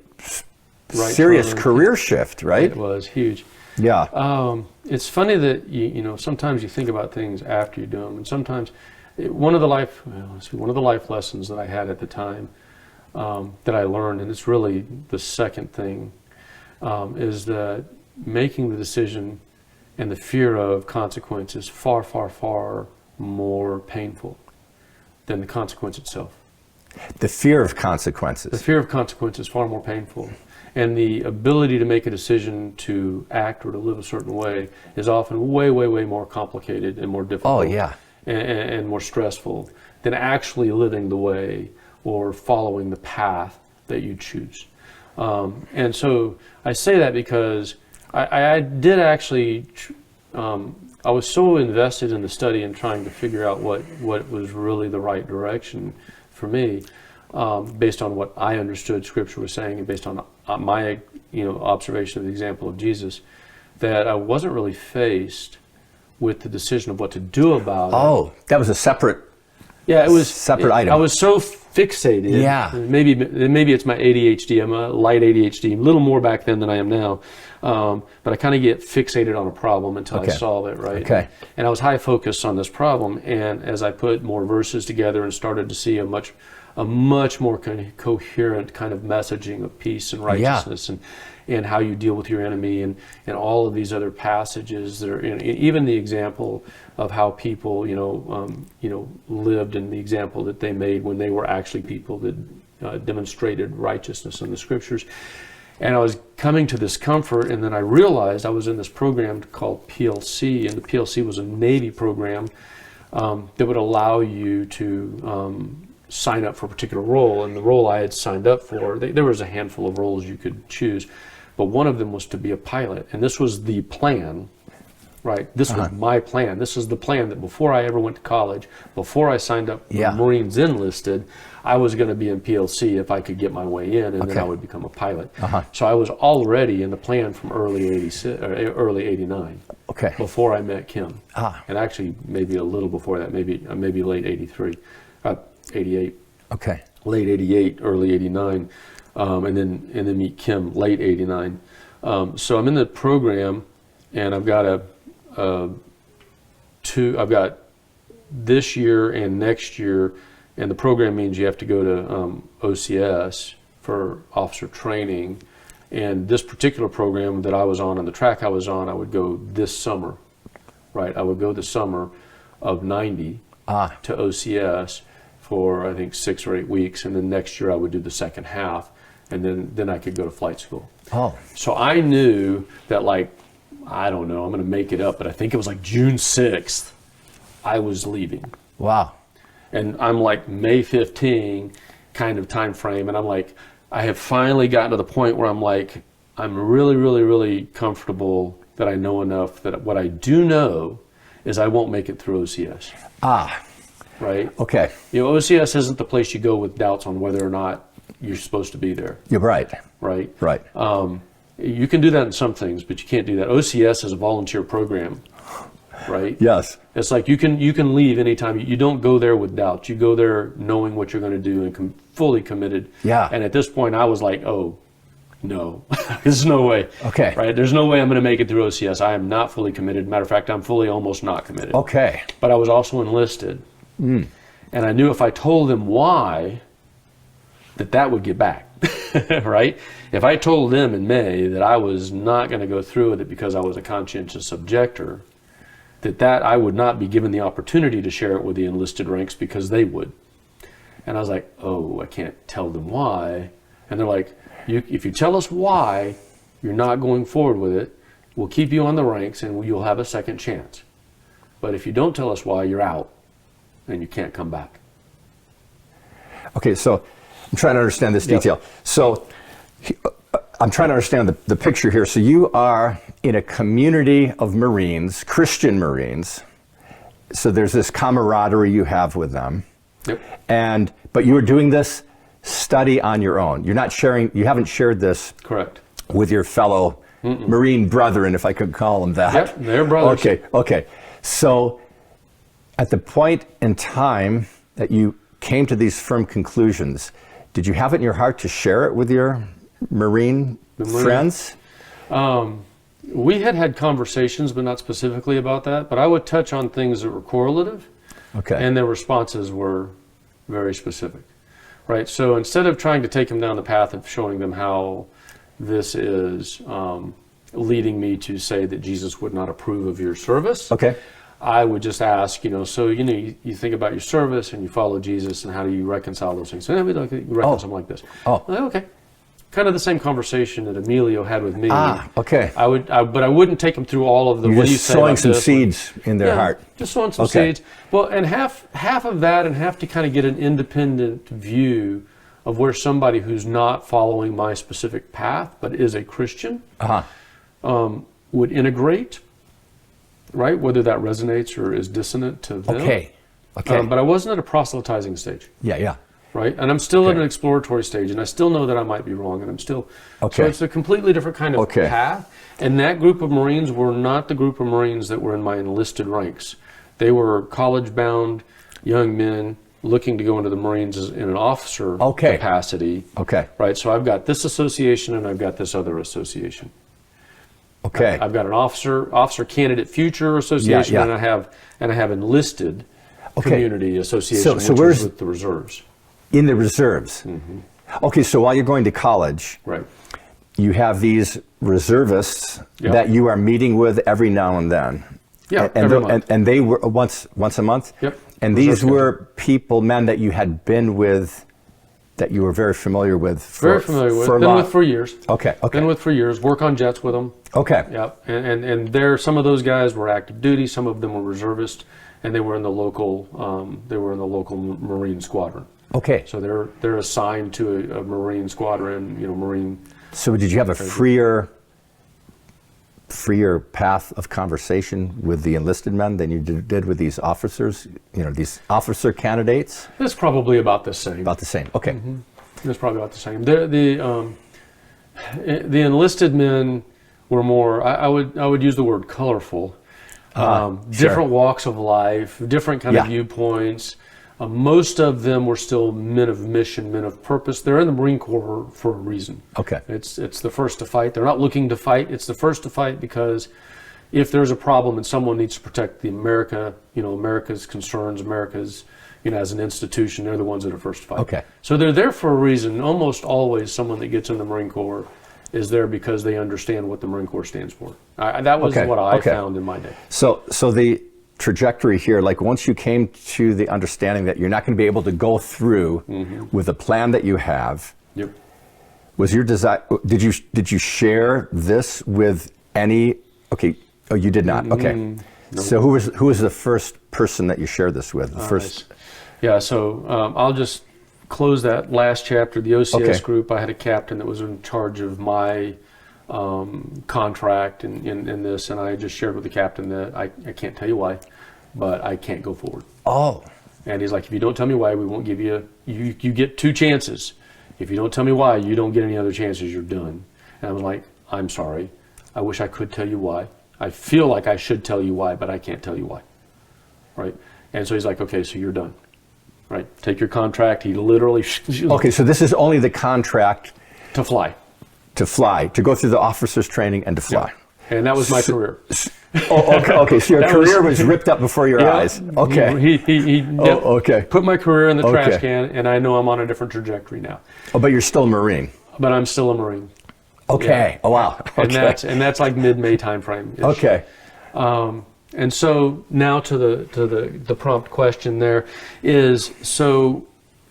serious career shift, right? It was huge. Yeah. It's funny that you sometimes you think about things after you do them, and sometimes one of the life lessons that I had at the time that I learned, and it's really the second thing, is that making the decision and the fear of consequences far, far, far more painful than the consequence itself. The fear of consequences. The fear of consequence is far more painful. And the ability to make a decision to act or to live a certain way is often way, way, way more complicated and more difficult. Oh, yeah. And more stressful than actually living the way or following the path that you choose. And so I say that because I did actually, I was so invested in the study and trying to figure out what was really the right direction for me, based on what I understood Scripture was saying, and based on my observation of the example of Jesus, that I wasn't really faced with the decision of what to do about it. Oh, that was a separate. Yeah, it was separate item. I was so fixated. Yeah. Maybe it's my ADHD. I'm a light ADHD, a little more back then than I am now. But I kind of get fixated on a problem until I solve it, right? Okay. And I was high focused on this problem, and as I put more verses together and started to see a much more kind of coherent kind of messaging of peace and righteousness and how you deal with your enemy and all of these other passages that are in, even the example of how people lived, and the example that they made when they were actually people that demonstrated righteousness in the Scriptures. And I was coming to this comfort, and then I realized I was in this program called PLC, and the PLC was a Navy program that would allow you to sign up for a particular role. And the role I had signed up for, there was a handful of roles you could choose, but one of them was to be a pilot. And this was the plan, right? This was my plan. This is the plan that before I ever went to college, before I signed up for Marines enlisted, I was going to be in PLC if I could get my way in, and then I would become a pilot. So I was already in the plan from early 89. Okay. Before I met Kim. And actually maybe a little before that, maybe late 88. Okay. Late 88, early 89, and then meet Kim late 89. So I'm in the program, and I've got I've got this year and next year, and the program means you have to go to OCS for officer training. And this particular program that I was on the track I was on, I would go this summer, right? I would go the summer of 90 to OCS for I think 6 or 8 weeks, and then next year I would do the second half, and then I could go to flight school. So I knew that, I don't know, I'm going to make it up, but I think it was June 6th, I was leaving. Wow. And I'm May 15 kind of time frame, and I'm I have finally gotten to the point where I'm really, really, really comfortable that I know enough that what I do know is I won't make it through OCS. Right? Okay. OCS isn't the place you go with doubts on whether or not you're supposed to be there. You're right. Right? Right. You can do that in some things, but you can't do that. OCS is a volunteer program, right? Yes. It's you can leave anytime. You don't go there with doubts. You go there knowing what you're going to do and fully committed. Yeah. And at this point, I was oh, no, there's no way. Okay. Right? There's no way I'm going to make it through OCS. I am not fully committed. Matter of fact, I'm fully almost not committed. Okay. But I was also enlisted. And I knew if I told them why, that would get back, right? If I told them in May that I was not going to go through with it because I was a conscientious objector, that I would not be given the opportunity to share it with the enlisted ranks because they would. And I was oh, I can't tell them why. And they're if you tell us why you're not going forward with it, we'll keep you on the ranks and you'll have a second chance. But if you don't tell us why, you're out and you can't come back. Okay, so I'm trying to understand this detail. So I'm trying to understand the picture here. So you are in a community of Marines, Christian Marines. So there's this camaraderie you have with them. Yep. But you are doing this study on your own. You're not sharing, you haven't shared this Correct. with your fellow Marine brethren, if I could call them that. Yep, they're brothers. Okay. So at the point in time that you came to these firm conclusions, did you have it in your heart to share it with your Marine friends? We had conversations, but not specifically about that. But I would touch on things that were correlative, and their responses were very specific, right? So instead of trying to take them down the path of showing them how this is leading me to say that Jesus would not approve of your service, I would just ask, so you think about your service and you follow Jesus, and how do you reconcile those things? So you reconcile them like this. Okay. Kind of the same conversation that Emilio had with me. Okay. But I wouldn't take them through all of the. You're just sowing some seeds in their heart. Just sowing some seeds. Well, and half of that, and half to kind of get an independent view of where somebody who's not following my specific path, but is a Christian, would integrate. Right, whether that resonates or is dissonant to them. Okay. But I wasn't at a proselytizing stage. Yeah. right? And I'm still at Okay. an exploratory stage, and I still know that I might be wrong, and I'm still. Okay. So it's a completely different kind of Okay. path. And that group of Marines were not the group of Marines that were in my enlisted ranks. They were college-bound young men looking to go into the Marines in an officer Okay. capacity. Okay. Right. So I've got this association, and I've got this other association. Okay. I've got an officer candidate future association, yeah. and I have enlisted Okay. community association, So which where's- is with the reserves. In the reserves. Okay, so while you're going to college, Right. you have these reservists Yeah. that you are meeting with every now and then. Yeah, and, every tho- month. and they were once a month. Yep. And Reserve these were people, men that you had been with, that you were very familiar with. Very familiar with. For a Been long- with for years. Okay. Okay. Been with for years. Work on jets with them. Okay. Yep. And there, some of those guys were active duty. Some of them were reservist, and they were in the local. Marine squadron. Okay. So they're assigned to a Marine squadron. Marine. So did you have a freer path of conversation with the enlisted men than you did with these officers? These officer candidates? It's probably about the same. About the same. Okay. It's probably about the same. The enlisted men were more. I would use the word colorful. Sure. Different walks of life, different kind of Yeah. viewpoints. Most of them were still men of mission, men of purpose. They're in the Marine Corps for a reason. Okay. It's the first to fight. They're not looking to fight. It's the first to fight because if there's a problem and someone needs to protect America's concerns, America's, as an institution, they're the ones that are first to fight. Okay. So they're there for a reason. Almost always someone that gets in the Marine Corps is there because they understand what the Marine Corps stands for. That was Okay, what I okay. found in my day. So the trajectory here, like once you came to the understanding that you're not going to be able to go through with the plan that you have, Yep. was your desire? Did you share this with any? Okay. Oh, you did not. Okay. So who was the first person that you shared this with? The first. Yeah, so I'll just close that last chapter. The OCS Okay. group, I had a captain that was in charge of my contract in this, and I just shared with the captain that I can't tell you why, but I can't go forward. Oh. And he's like, if you don't tell me why, we won't give you, you get 2 chances. If you don't tell me why, you don't get any other chances, you're done. And I was like, I'm sorry. I wish I could tell you why. I feel like I should tell you why, but I can't tell you why. Right? And so he's like, okay, so you're done. Right? Take your contract. He literally Okay. So this is only the contract to fly. to fly, to go through the officers training and to fly. And that was my career. Oh, okay. Okay. So your That career was- was ripped up before your Yeah. eyes. Okay. He Oh, okay. put my career in the trash Okay. can, and I know I'm on a different trajectory now. Oh, but you're still a Marine. But I'm still a Marine. Okay. Yeah. Oh, wow. Okay. And that's like mid-May timeframe. Okay. And so now to the prompt question there is, so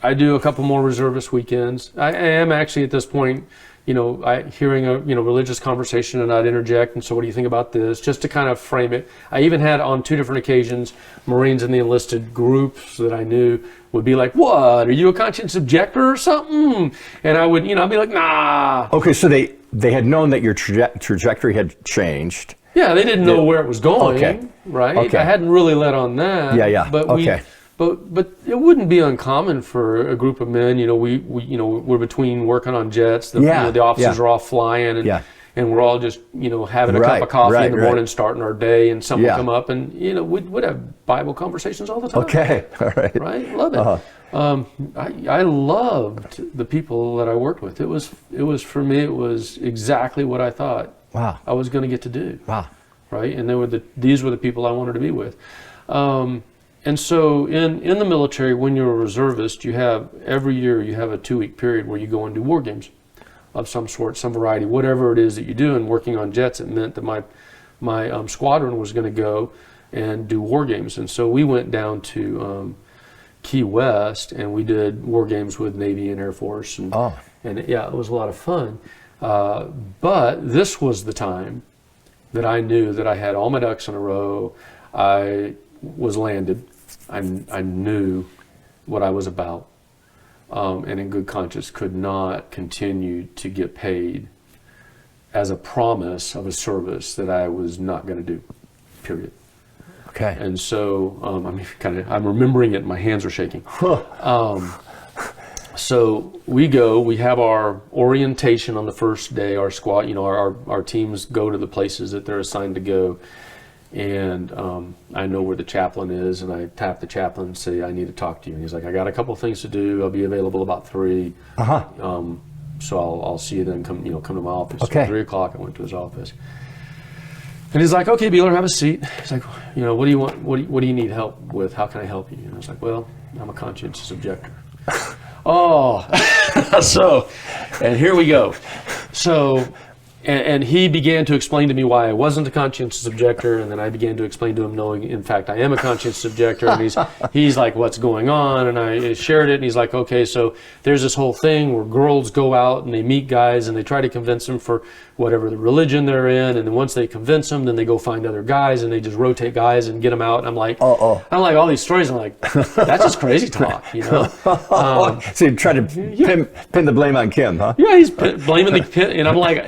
I do a couple more reservist weekends. I am actually at this point, hearing a religious conversation, and I'd interject. And so, what do you think about this? Just to kind of frame it. I even had on 2 different occasions Marines in the enlisted groups that I knew would be like, "What? Are you a conscience objector or something?" And I would, I'd be like, "Nah." Okay. So they had known that your trajectory had changed. Yeah, they didn't know where it was going, Okay. right? Okay. I hadn't really let on that. Yeah. But Okay. but it wouldn't be uncommon for a group of men. We're between working on jets. The officers are off flying, and Yeah. and we're all just having a cup Right, of coffee right, in the right. morning, starting our day, and someone Yeah. come up, and we'd have Bible conversations all the time. Okay. All right. Right, love it. I loved the people that I worked with. It was for me. It was exactly what I thought Wow. I was going to get to do. Wow. Right, and these were the people I wanted to be with. And so in the military, when you're a reservist, every year you have a 2-week period where you go and do war games of some sort, some variety, whatever it is that you do. And working on jets, it meant that my squadron was going to go and do war games. And so we went down to Key West, and we did war games with Navy and Air Force. And yeah, it was a lot of fun. But this was the time that I knew that I had all my ducks in a row. I was landed. I knew what I was about, and in good conscience could not continue to get paid as a promise of a service that I was not going to do, period. Okay. And so I'm remembering it, and my hands are shaking. So we have our orientation on the first day, our squad, our teams go to the places that they're assigned to go. And I know where the chaplain is, and I tap the chaplain and say, I need to talk to you. And he's like, I got a couple things to do. I'll be available about 3. So I'll see you then. Come to my office. Okay. So 3 o'clock, I went to his office. And he's like, okay, Beeler, have a seat. He's like, what do you want? What do you need help with? How can I help you? And I was like, well, I'm a conscientious objector. Oh, and here we go. So, and he began to explain to me why I wasn't a conscientious objector, and then I began to explain to him, knowing, in fact, I am a conscientious objector, and he's like, what's going on? And I shared it, and he's like, okay, so there's this whole thing where girls go out and they meet guys, and they try to convince them for whatever the religion they're in, and then once they convince them, then they go find other guys, and they just rotate guys and get them out. And I'm like, all these stories, I'm like, that's just crazy talk, So you try to pin the blame on Kim, huh? Yeah, he's blaming the kid, and I'm like,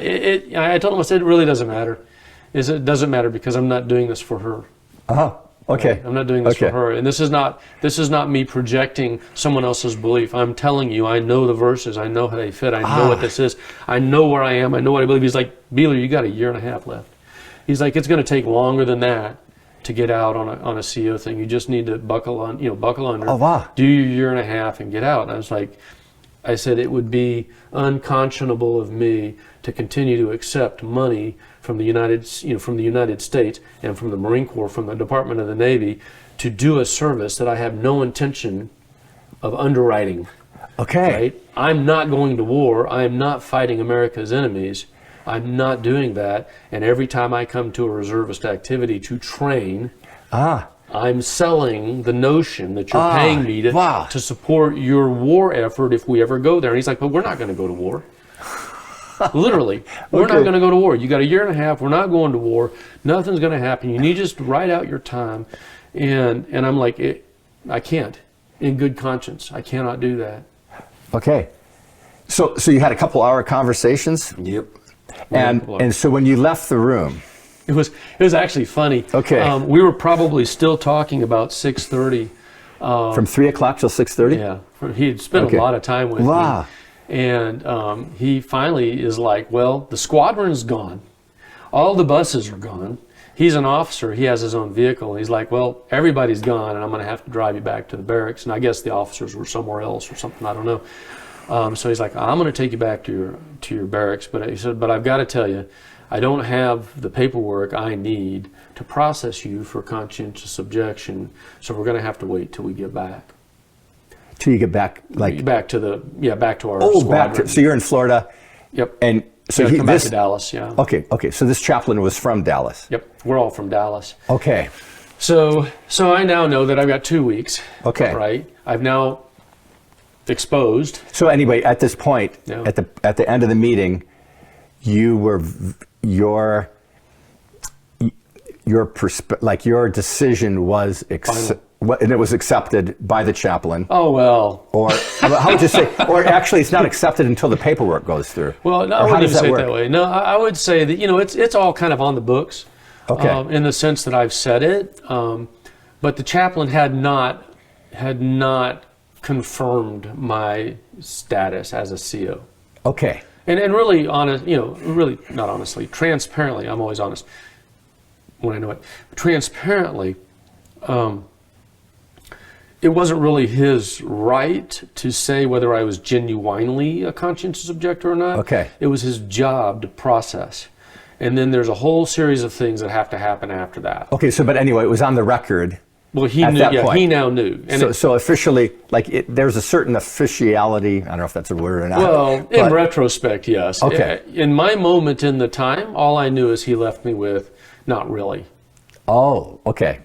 I told him, I said, it really doesn't matter. It doesn't matter because I'm not doing this for her. Okay. I'm not doing this for her, and this is not me projecting someone else's belief. I'm telling you, I know the verses, I know how they fit, I know what this is, I know where I am, I know what I believe. He's like, Beeler, you got 1.5 years left. He's like, it's going to take longer than that to get out on a CO thing. You just need to buckle under. Oh, wow. Do your 1.5 years and get out. And I was like, I said, it would be unconscionable of me to continue to accept money from the United States and from the Marine Corps, from the Department of the Navy, to do a service that I have no intention of underwriting. Okay. Right? I'm not going to war. I am not fighting America's enemies. I'm not doing that. And every time I come to a reservist activity to train, I'm selling the notion that you're paying me to support your war effort if we ever go there. And he's like, but we're not going to go to war. Literally, we're not going to go to war. You got 1.5 years. We're not going to war. Nothing's going to happen. You need just to write out your time. And I'm like, I can't. In good conscience, I cannot do that. Okay. So you had a couple hour conversations? Yep. And so when you left the room, it was actually funny. Okay. We were probably still talking about 6:30. From 3 o'clock till 6:30? Yeah. He had spent a lot of time with me. And he finally is like, well, the squadron's gone. All the buses are gone. He's an officer. He has his own vehicle. He's like, well, everybody's gone, and I'm going to have to drive you back to the barracks. And I guess the officers were somewhere else or something. I don't know. So he's like, I'm going to take you back to your barracks. But he said, but I've got to tell you, I don't have the paperwork I need to process you for conscientious objection. So we're going to have to wait till we get back. Till you get back, back to our squadron. So you're in Florida. Yep. And so come back to Dallas. Yeah. Okay. So this chaplain was from Dallas. Yep. We're all from Dallas. Okay. So I now know that I've got 2 weeks. Okay. Right. I've now exposed. So anyway, at this point, at the end of the meeting, your decision was and it was accepted by the chaplain. Oh, well. Or how would you say? Or actually, it's not accepted until the paperwork goes through. Well, no, I wouldn't even say it that way. No, I would say that it's all kind of on the books. Okay. In the sense that I've said it, but the chaplain had not confirmed my status as a CO. Okay. And really really not honestly, transparently. I'm always honest when I know it. Transparently. It wasn't really his right to say whether I was genuinely a conscientious objector or not. Okay. It was his job to process. And then there's a whole series of things that have to happen after that. Okay, but anyway, it was on the record. Well, he knew. Yeah, he now knew. And so officially, there's a certain officiality. I don't know if that's a word or not. Well, in retrospect, yes. Okay. In my moment in the time, all I knew is he left me with, not really. Oh, okay.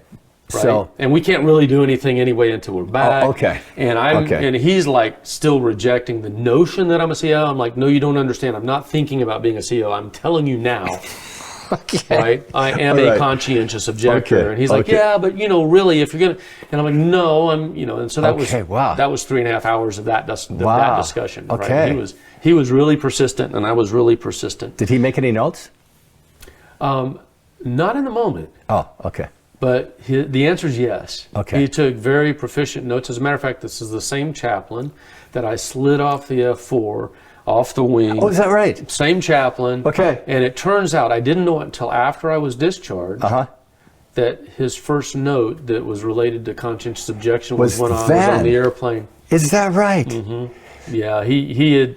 Right? So, and we can't really do anything anyway until we're back. Okay. And and he's like still rejecting the notion that I'm a CO. I'm like, no, you don't understand. I'm not thinking about being a CO. I'm telling you now. Okay. Right? I am a conscientious objector. Okay. And he's like, yeah, but really, if you're gonna, and I'm like, no, and so that was that was 3.5 hours of that discussion. Okay. Right? He was really persistent, and I was really persistent. Did he make any notes? Not in the moment. Oh, okay. But the answer is yes. Okay. He took very proficient notes. As a matter of fact, this is the same chaplain that I slid off the F4, off the wing. Oh, is that right? Same chaplain. Okay. And it turns out, I didn't know it until after I was discharged, that his first note that was related to conscientious objection was when I was on the airplane. Is that right? Mm-hmm. Yeah, he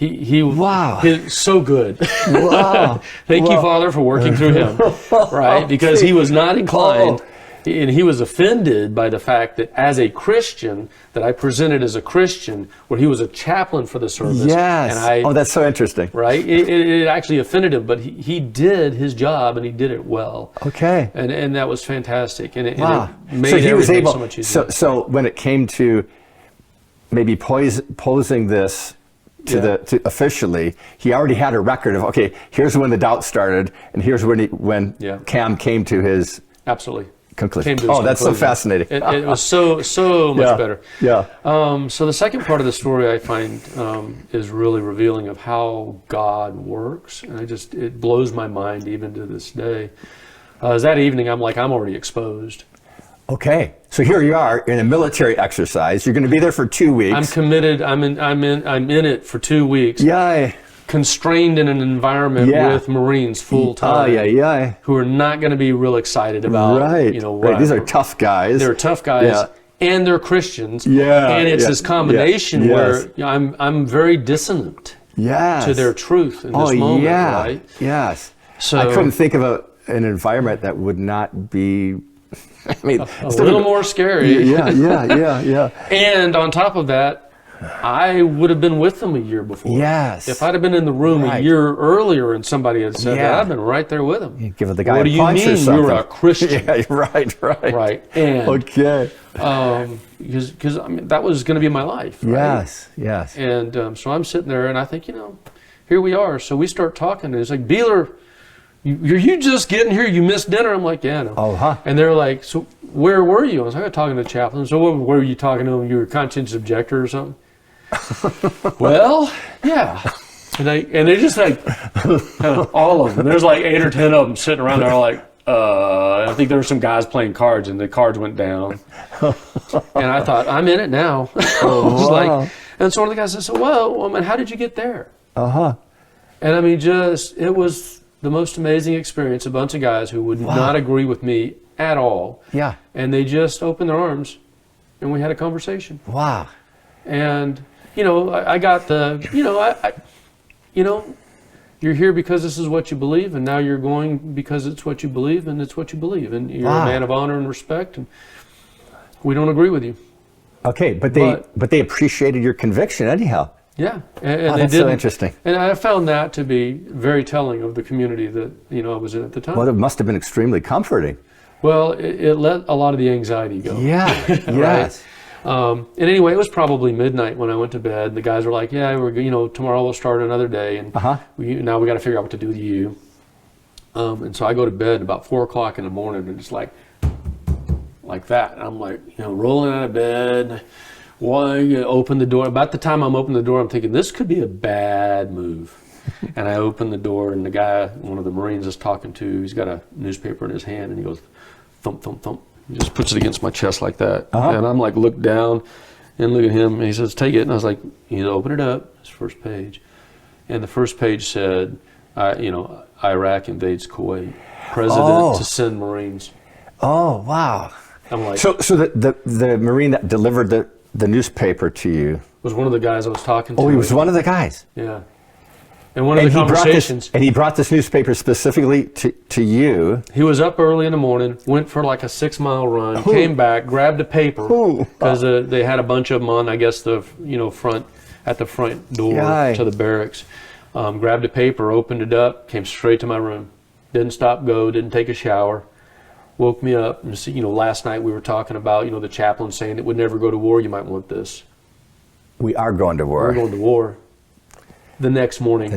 Wow. So good. Wow. Thank you, Father, for working through him, right? Because he was not inclined, and he was offended by the fact that as a Christian, that I presented as a Christian, where he was a chaplain for the service. Yes. And that's so interesting. Right? It actually offended him, but he did his job, and he did it well. Okay. And that was fantastic. And it made So he was everything able, so much easier. so when it came to maybe posing this to officially, he already had a record of, okay, here's when the doubt started, and here's when Cam came to his absolutely conclusion. Came to his that's so conclusion. fascinating. It was so much better. Yeah. So the second part of the story I find is really revealing of how God works, and it blows my mind even to this day. As that evening, I'm already exposed. Okay, so here you are in a military exercise. You're going to be there for 2 weeks. I'm committed. I'm in it for 2 weeks. Yeah. Constrained in an environment with Marines full time. Who are not going to be real excited about. Right. These are tough guys. They're tough guys. And they're Christians. Yeah. And it's this combination where I'm very dissonant. To their truth in this moment. Right. Yes. So I couldn't think of an environment that would not be. I mean, a little more scary. Yeah. And on top of that, I would have been with them a year before. Yes. If I'd have been in the room a year earlier and somebody had said that, I'd been right there with them. You give the guy what a do you punch mean or something? you're a Christian? Right. And okay. Because that was going to be my life. Right? Yes. And so I'm sitting there and I think, here we are. So we start talking and it's like, Beeler, you just getting here? You missed dinner? I'm like, yeah, no. And they're like, so where were you? I was like, I'm talking to the chaplain. So what were you talking to him? You were a conscientious objector or something? Well, yeah. And they just all of them. There's 8 or 10 of them sitting around there like, I think there were some guys playing cards and the cards went down. And I thought, I'm in it now. And so one of the guys said, well, how did you get there? And it was the most amazing experience. A bunch of guys who would not agree with me at all. Yeah. And they just opened their arms and we had a conversation. Wow. And, I got you're here because this is what you believe, and now you're going because it's what you believe, and it's what you believe. And you're a man of honor and respect, and we don't agree with you. Okay, but they appreciated your conviction anyhow. Yeah, and that's so interesting. And I found that to be very telling of the community that I was in at the time. Well, it must have been extremely comforting. Well, it let a lot of the anxiety go. Yeah. Yes. And anyway, it was probably midnight when I went to bed. The guys were like, "Yeah, tomorrow we'll start another day, and now we got to figure out what to do with you." And so I go to bed about 4 o'clock in the morning, and it's like that. And I'm rolling out of bed. Open the door. About the time I'm opening the door, I'm thinking, this could be a bad move. And I open the door, and the guy, one of the Marines is talking to, he's got a newspaper in his hand, and he goes, thump, thump, thump. He just puts it against my chest like that. And I'm look down and look at him, and he says, take it. And I was like, open it up. It's first page. And the first page said, Iraq invades Kuwait. President to send Marines. Oh, wow. I'm like, so the Marine that delivered the newspaper to you was one of the guys I was talking to. Oh, he was one of the guys. Yeah. And one of the conversations. And he brought this newspaper specifically to you. He was up early in the morning, went for a 6-mile run, came back, grabbed a paper because they had a bunch of them on, I guess, the front door to the barracks. Grabbed a paper, opened it up, came straight to my room. Didn't stop, didn't take a shower. Woke me up and last night we were talking about the chaplain saying it would never go to war. You might want this. We are going to war. We're going to war. The next morning.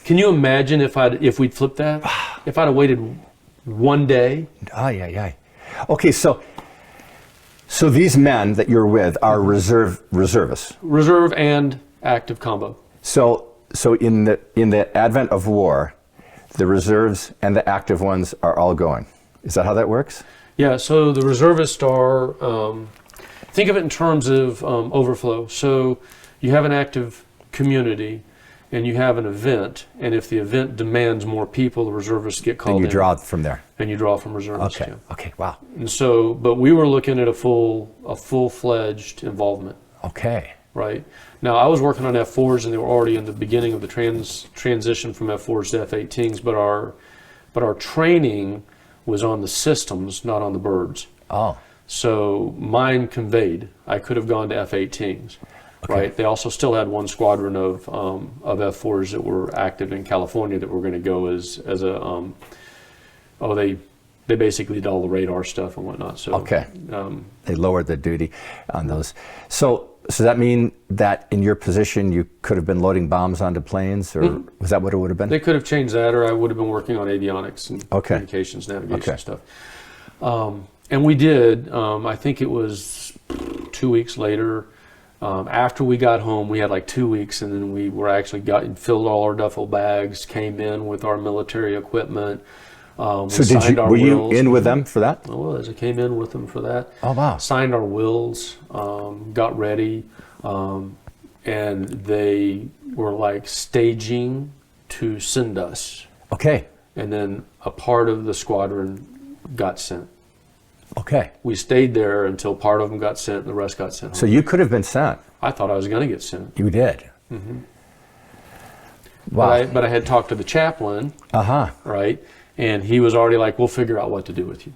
Can you imagine if we'd flipped that? If I'd have waited one day? Okay, so these men that you're with are reservists. Reserve and active combo. So in the advent of war, the reserves and the active ones are all going. Is that how that works? Yeah, so the reservists are, think of it in terms of overflow. So you have an active community and you have an event, and if the event demands more people, the reservists get called And you in. draw from there. And you draw from reservists. Okay. Yeah. Okay. Wow. And so, but we were looking at a full-fledged involvement, Okay. right? Now, I was working on F4s, and they were already in the beginning of the transition from F4s to F18s, but our training was on the systems, not on the birds. Oh. So mine conveyed. I could have gone to F-18s, right? They also still had one squadron of F-4s that were active in California that were going to go as a they basically did all the radar stuff and whatnot. So Okay. They lowered the duty on those. So does that mean that in your position you could have been loading bombs onto planes, or was that what it would have been? they could have changed that, or I would have been working on avionics and Okay. communications, navigation Okay. stuff. And we did. I think it was 2 weeks later. After we got home, we had like 2 weeks, and then we were actually filled all our duffel bags, came in with our military equipment. So were you wills. in with them for that? I was. I came in with them for that. Oh, wow. Signed our wills, got ready, and they were like staging to send us. Okay. And then a part of the squadron got sent. Okay. We stayed there until part of them got sent and the rest got sent home. So you could have been sent. I thought I was going to get sent. You did. Wow. But I had talked to the chaplain, Uh-huh. right? And he was already like, we'll figure out what to do with you.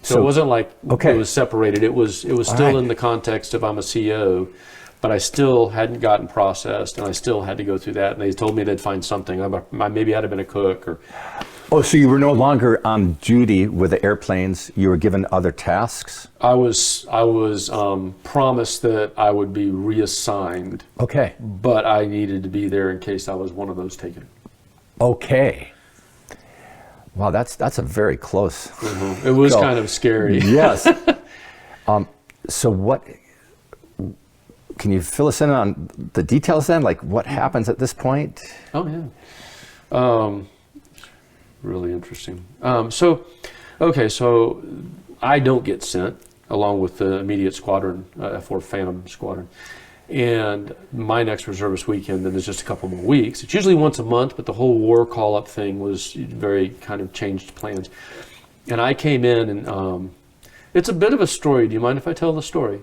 So it wasn't like okay. it was separated. It was still right. in the context of I'm a CO, but I still hadn't gotten processed, and I still had to go through that. And they told me they'd find something. Maybe I'd have been a cook, or Oh, so you were no longer on duty with the airplanes. You were given other tasks? I was promised that I would be reassigned, Okay. but I needed to be there in case I was one of those taken. Okay. Wow, that's a very close. It was Go. kind of scary. Yes. So what, can you fill us in on the details then? Like what happens at this point? Oh yeah. Really interesting. So I don't get sent along with the immediate squadron, F4 Phantom squadron. And my next reservist weekend then is just a couple more weeks. It's usually once a month, but the whole war call-up thing was very kind of changed plans. And I came in, and it's a bit of a story. Do you mind if I tell the story?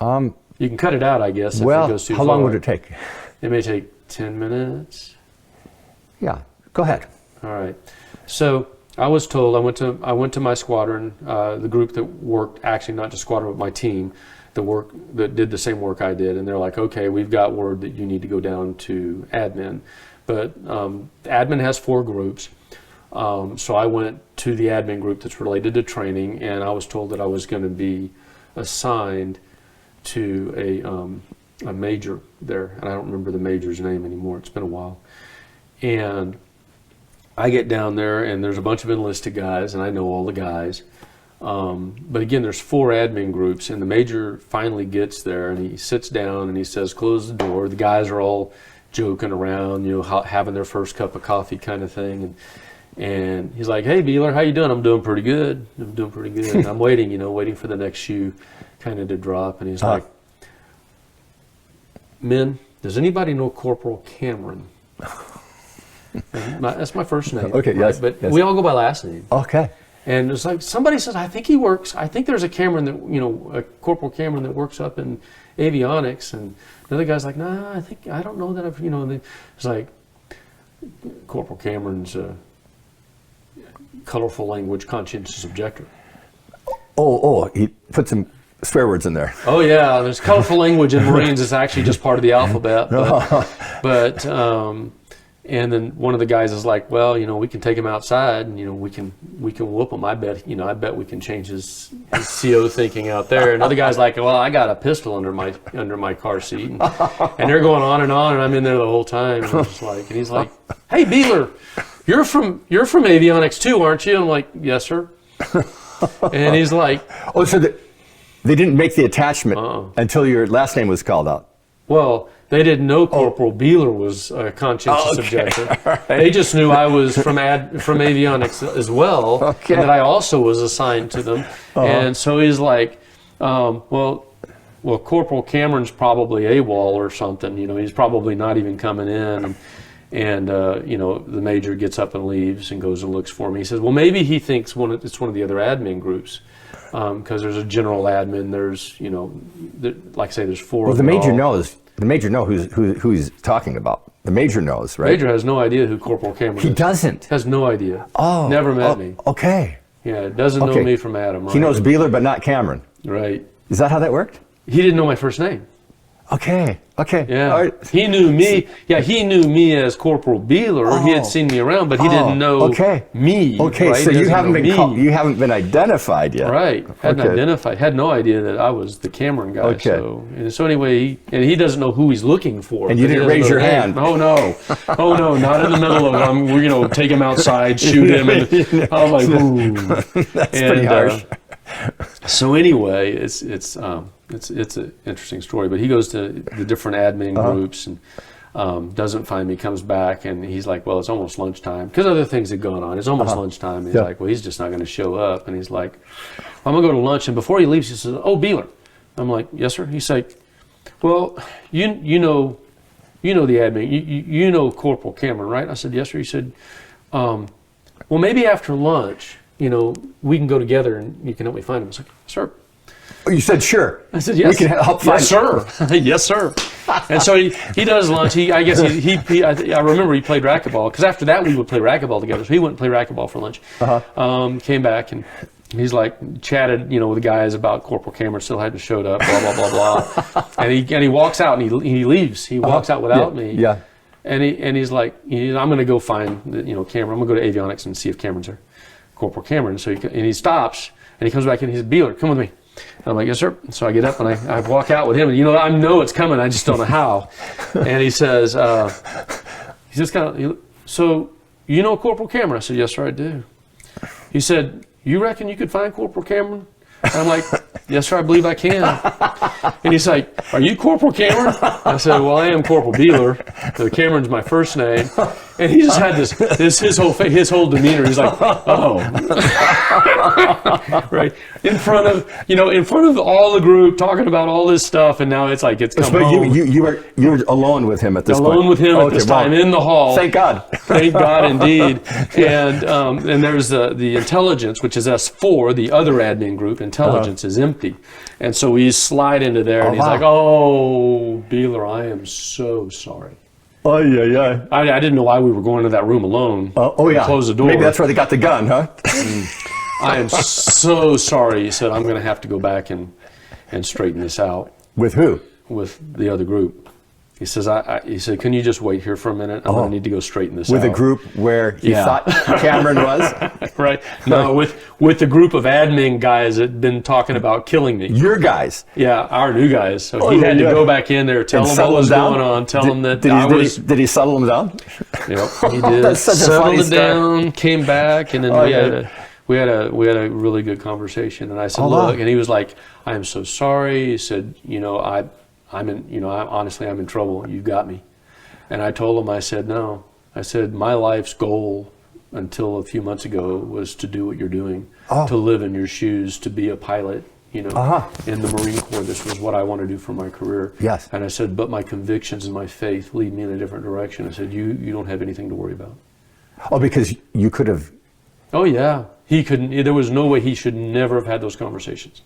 You can cut it out, I guess, if it Well, goes too how long far. would it take? It may take 10 minutes. Yeah, go ahead. All right. So I was told, I went to my squadron, the group that worked, actually not just squadron, but my team, that did the same work I did, and they're like, okay, we've got word that you need to go down to admin. But admin has 4 groups. So I went to the admin group that's related to training, and I was told that I was going to be assigned to a major there, and I don't remember the major's name anymore. It's been a while. And I get down there, and there's a bunch of enlisted guys, and I know all the guys. But again, there's 4 admin groups, and the major finally gets there, and he sits down, and he says, close the door. The guys are all joking around, having their first cup of coffee kind of thing. And he's like, hey, Beeler, how you doing? I'm doing pretty good. And I'm waiting for the next shoe kind of to drop. And he's like, men, does anybody know Corporal Cameron? That's my first name. Okay, right? yes. But yes. we all go by last name. Okay. And it's like somebody says, I think there's a Cameron that, a Corporal Cameron that works up in avionics. And another guy's like, nah, I don't know that it's like, Corporal Cameron's a colorful language conscientious objector. Oh, he put some swear words in there. Oh yeah, there's colorful language in Marines. It's actually just part of the alphabet. But and then one of the guys is like, well, we can take him outside, and we can whoop him. I bet we can change his CO thinking out there. Another guy's like, well, I got a pistol under my car seat, and they're going on, and I'm in there the whole time. And he's like, hey, Beeler, you're from avionics too, aren't you? I'm like, yes, sir. And he's like, oh, so they didn't make the attachment until your last name was called out. well, They didn't know Corporal Beeler was a conscientious objector. Right. They just knew I was from avionics as well, Okay. and that I also was assigned to them. And so he's like, well, Corporal Cameron's probably AWOL or something. You know, he's probably not even coming in. And you know, the major gets up and leaves and goes and looks for me. He says, well, maybe he thinks it's one of the other admin groups. Because there's a general admin, there's, you know, like I say, there's four Well, of the them major all. knows. The major knows who he's talking about. The major knows, right? Major has no idea who Corporal Cameron He is. doesn't. Has no idea. Oh, Never met me. Okay. Yeah, doesn't know Okay. me from Adam. Right? He knows Beeler, but not Cameron. Right. Is that how that worked? He didn't know my first name. Okay. Okay. Yeah. All right. He knew me. Yeah, he knew me as Corporal Beeler. He had seen me around, but he didn't know okay. me. Okay. Right? So He you doesn't haven't know been me. you haven't been identified yet. Right. Hadn't Okay. identified. Had no idea that I was the Cameron guy. Okay. So anyway, he doesn't know who he's looking for. And you but he didn't doesn't raise know your the name. hand. Oh no. Oh no. Not in the middle of you know, take him outside, shoot him, and I was like, ooh. That's pretty harsh. So anyway, it's an interesting story. But he goes to the different admin groups and doesn't find me. Comes back and he's like, "Well, it's almost lunchtime," because other things had gone on. It's almost lunchtime. And he's Yeah. like, "Well, he's just not going to show up." And he's like, "I'm going to go to lunch." And before he leaves, he says, "Oh, Beeler." I'm like, "Yes, sir." He's like, "Well, you know the admin. You know Corporal Cameron, right?" I said, "Yes, sir." He said, "Well, maybe after lunch, you know, we can go together and you can help me find him." I was like, "Sir." Oh, you said sure. I said, "Yes." We can help find yes, sir. Yes, sir. And so he does lunch. I guess I remember he played racquetball, because after that we would play racquetball together. So he went and played racquetball for lunch. Came back and he's like chatted, you know, with the guys about Corporal Cameron still hadn't showed up, blah blah blah blah. and he walks out and he leaves. He walks out without me. Yeah. And he's like, I'm going to go find Cameron. I'm going to go to avionics and see if Cameron's there, Corporal Cameron. So he stops and he comes back and he says, "Beeler, come with me." And I'm like, "Yes, sir." So I get up and I walk out with him, and I know it's coming. I just don't know how. And he says, he's just kind of, "So you know Corporal Cameron?" I said, "Yes, sir, I do." He said, "You reckon you could find Corporal Cameron?" And I'm like, "Yes, sir, I believe I can." And he's like, "Are you Corporal Cameron?" I said, "Well, I am Corporal Beeler. Cameron's my first name." And he just had his whole demeanor. He's like, "Oh," right in front of all the group, talking about all this stuff, and now it's like it's come But home. you were alone with him at this point. Alone with him at this well, time in the hall. Thank God. Thank God, indeed. And there's the intelligence, which is S4, the other admin group. Intelligence is empty, and so we slide into there, and he's wow. like, "Oh, Beeler, I am so sorry. Oh yeah. I didn't know why we were going to that room alone. Yeah. Close the door. Maybe that's where they got the gun, huh? I am so sorry." He said, "I'm going to have to go back and straighten this out With who? with the other group." He says, he said, "Can you just wait here for a minute? I'm going to need to go straighten this With out." a group where he Yeah. thought Cameron was? Right. No, with the group of admin guys that had been talking about killing me. Your guys. Yeah, our new guys. So Oh, he yeah, had to yeah. go back in there, tell And them settle what was them down? going on, tell them that Did I was. did he settle them down? Yep, he did. That's such a Settled funny it story. down, came back, and then Oh, we had yeah. we had a really good conversation. And I said, Oh, wow. "Look," and he was like, "I am so sorry." He said, I'm in trouble. You got me." And I told him, I said, "No." I said, "My life's goal until a few months ago was to do what you're doing, to live in your shoes, to be a pilot, in the Marine Corps. This was what I want to do for my career." Yes. And I said, "But my convictions and my faith lead me in a different direction." I said, you don't have anything to worry about." Oh, because you could have. Oh, yeah. He couldn't, there was no way he should never have had those conversations.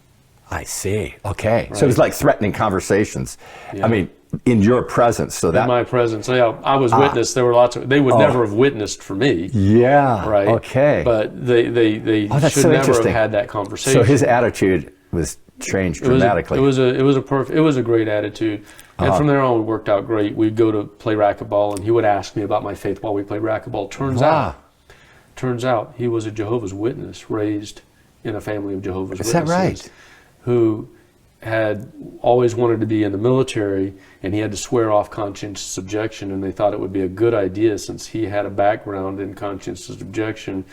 I see. Okay. So it Right. was like threatening conversations. Yeah. I mean, in your presence. So In that. my presence. Yeah, I was witness. There were lots of, they would never have witnessed for me. Yeah. Right. Okay. But they that's should so never have interesting. had that conversation. So his attitude was changed dramatically. It was a great attitude. And from there on, it worked out great. We'd go to play racquetball, and he would ask me about my faith while we played racquetball. Turns out he was a Jehovah's Witness, raised in a family of Jehovah's Is that Witnesses, right? who had always wanted to be in the military, and he had to swear off conscientious subjection, and they thought it would be a good idea, since he had a background in conscientious objection,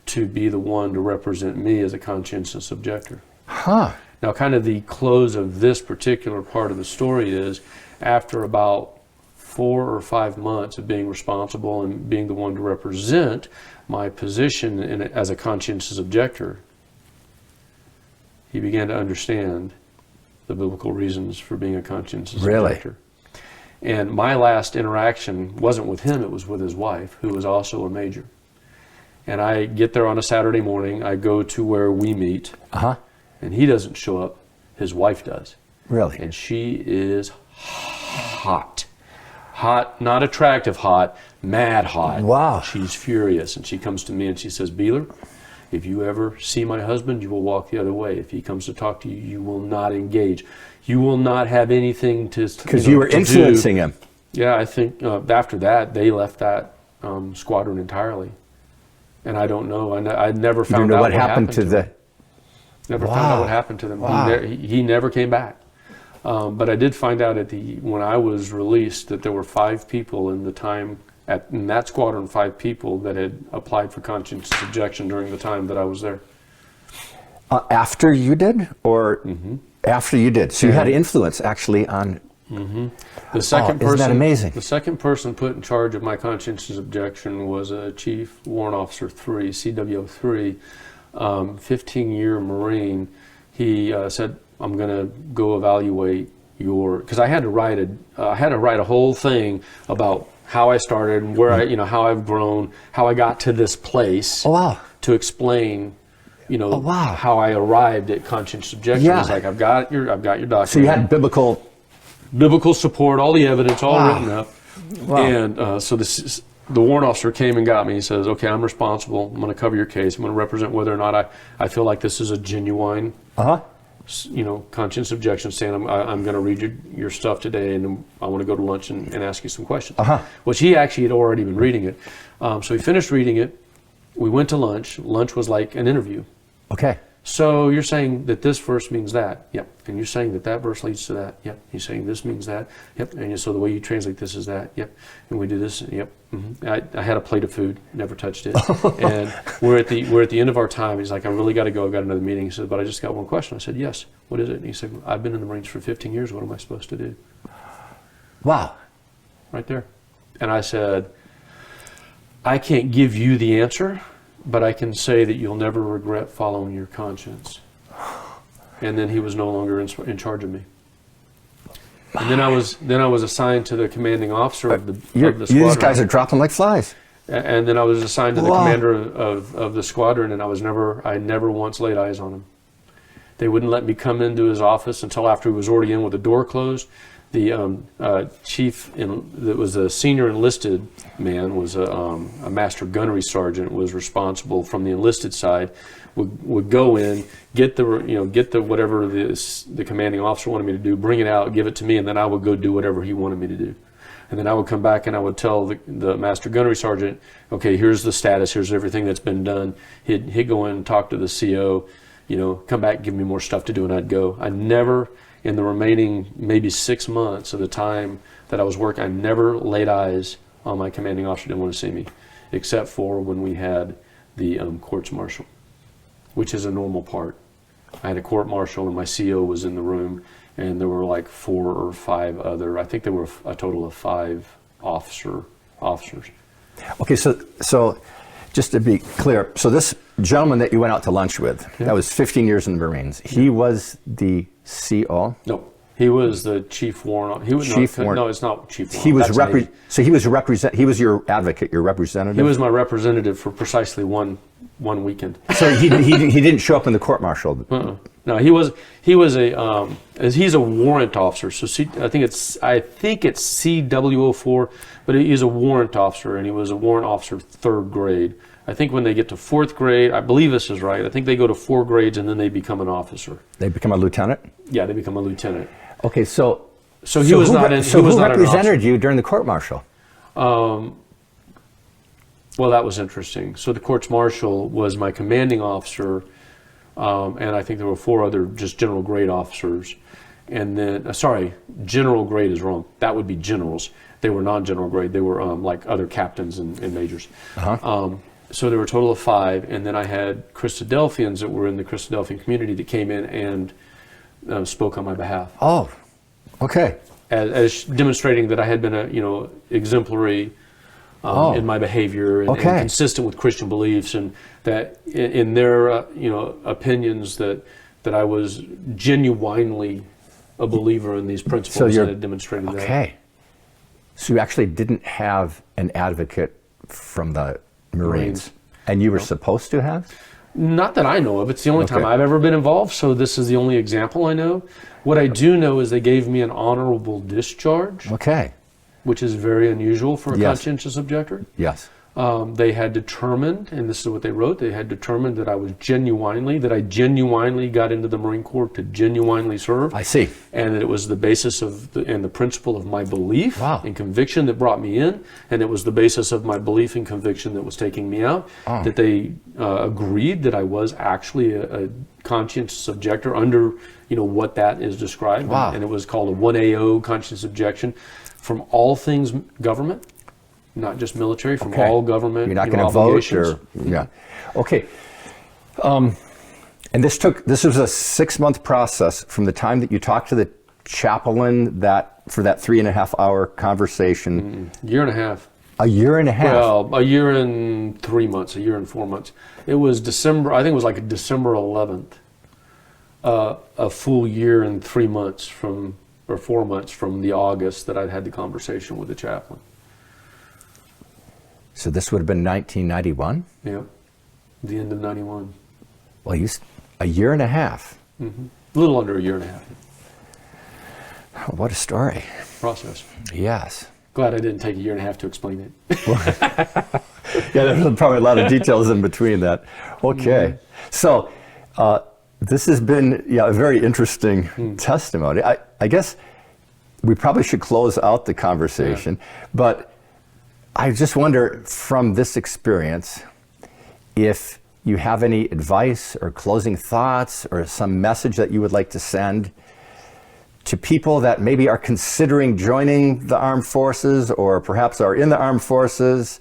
to be the one to represent me as a conscientious objector. Huh. Now, kind of the close of this particular part of the story is, after about 4 or 5 months of being responsible and being the one to represent my position as a conscientious objector, he began to understand the biblical reasons for being a conscientious objector. And my last interaction wasn't with him, it was with his wife, who was also a major. And I get there on a Saturday morning, I go to where we meet, and he doesn't show up, his wife does. Really? And she is hot. Hot, not attractive hot, mad hot. Wow. She's furious. And she comes to me and she says, Beeler, if you ever see my husband, you will walk the other way. If he comes to talk to you, you will not engage. You will not have anything to do. Because you were influencing him. Yeah, I think after that, they left that squadron entirely. And I don't know. I never found out what happened to the... Never found out what happened to them. Wow. He never came back. But I did find out when I was released that there were 5 people in that squadron, 5 people that had applied for conscientious objection during the time that I was there. After you did, or after you did? So you had influence actually on. The second person, isn't that amazing? The second person put in charge of my conscientious objection was a Chief Warrant Officer 3, CWO 3, 15-year Marine. He said, "I'm going to go evaluate because I had to write a whole thing about how I started and where how I've grown, how I got to this place." Oh, wow. To explain, how I arrived at conscientious objection. Yeah. It's like I've got your document. So you had biblical support, all the evidence, all Wow. written up. Wow. And so the warrant officer came and got me. He says, "Okay, I'm responsible. I'm going to cover your case. I'm going to represent whether or not I feel like this is a genuine, conscientious objection. Saying I'm going to read your stuff today, and I want to go to lunch and ask you some questions." Which he actually had already been reading it. So he finished reading it. We went to lunch. Lunch was like an interview. Okay. So you're saying that this verse means that? Yep. And you're saying that that verse leads to that? Yep. You're saying this means that? Yep. And so the way you translate this is that? Yep. And we do this? Yep. I had a plate of food, never touched it. And we're at the end of our time. He's like, "I really got to go. I've got another meeting." He said, "But I just got one question." I said, "Yes. What is it?" And he said, "I've been in the Marines for 15 years. What am I supposed to do?" Wow. Right there. And I said, "I can't give you the answer, but I can say that you'll never regret following your conscience." And then he was no longer in charge of me. And then I was assigned to the commanding officer of the squadron. These guys are dropping like flies. And then I was assigned to the commander of the squadron, and I never once laid eyes on him. They wouldn't let me come into his office until after he was already in with the door closed. The chief, that was a senior enlisted man, was a master gunnery sergeant, was responsible from the enlisted side, would go in, get the whatever the commanding officer wanted me to do, bring it out, give it to me, and then I would go do whatever he wanted me to do. And then I would come back and I would tell the master gunnery sergeant, "Okay, here's the status, here's everything that's been done." He'd go in and talk to the CO, come back, give me more stuff to do, and I'd go. I never, in the remaining maybe 6 months of the time that I was working, I never laid eyes on my commanding officer. Didn't want to see me, except for when we had the courts martial, which is a normal part. I had a court martial and my CO was in the room, and there were like 4 or 5 other, I think there were a total of 5 officers. Okay, so just to be clear, so this gentleman that you went out to lunch with, that was 15 years in the Marines, he was the CO? No, he was the chief warrant. No, it's not chief warrant. He was he was your advocate, your representative? He was my representative for precisely one weekend. So he didn't show up in the court martial? No, he's a warrant officer. So I think it's CWO4, but he's a warrant officer, and he was a warrant officer 3rd grade. I think when they get to 4th grade, I believe this is right, I think they go to 4 grades and then they become an officer. They become a lieutenant? Yeah, they become a lieutenant. Okay, so he was not an officer. Who represented you during the court martial? Well, that was interesting. So the courts martial was my commanding officer, and I think there were 4 other just general grade officers. And then, general grade is wrong. That would be generals. They were non-general grade. They were like other captains and majors. So there were a total of 5, and then I had Christadelphians that were in the Christadelphian community that came in and spoke on my behalf. Oh, okay. as demonstrating that I had been exemplary in my behavior and Okay. consistent with Christian beliefs, and that in their opinions that I was genuinely a believer in these principles you're- and had demonstrated that. Okay. So you actually didn't have an advocate from the Marines, and you were supposed to have? Not that I know of. It's the only time Okay. I've ever been involved, so this is the only example I know. What I do know is they gave me an honorable discharge, Okay. which is very unusual for a Yes. conscientious objector. Yes. They had determined, and this is what they wrote, they had determined that I genuinely got into the Marine Corps to genuinely serve. I see. And that it was the basis of and the principle of my belief Wow. and conviction that brought me in, and it was the basis of my belief and conviction that was taking me out. Oh. That they agreed that I was actually a conscientious objector under what that is described. Wow. And it was called a 1AO conscientious objection from all things government, not just military, from Okay. all government. You're not going to vote, obligations. or yeah. Okay. And this was a 6-month process from the time that you talked to the chaplain for that 3.5-hour conversation. Year and a half. A year and a half. Well, a year and 3 months, a year and 4 months. It was December, I think it was like December 11th, a full year and 3 months or 4 months from the August that I'd had the conversation with the chaplain. So this would have been 1991? Yeah, the end of 91. Well, a year and a half. A little under a year and a half What a story. process. Yes. Glad I didn't take a year and a half to explain it. Yeah, there's probably a lot of details in between that. Okay. So this has been a very interesting testimony. I guess we probably should close out the conversation, but I just wonder from this experience if you have any advice or closing thoughts or some message that you would like to send to people that maybe are considering joining the armed forces or perhaps are in the armed forces.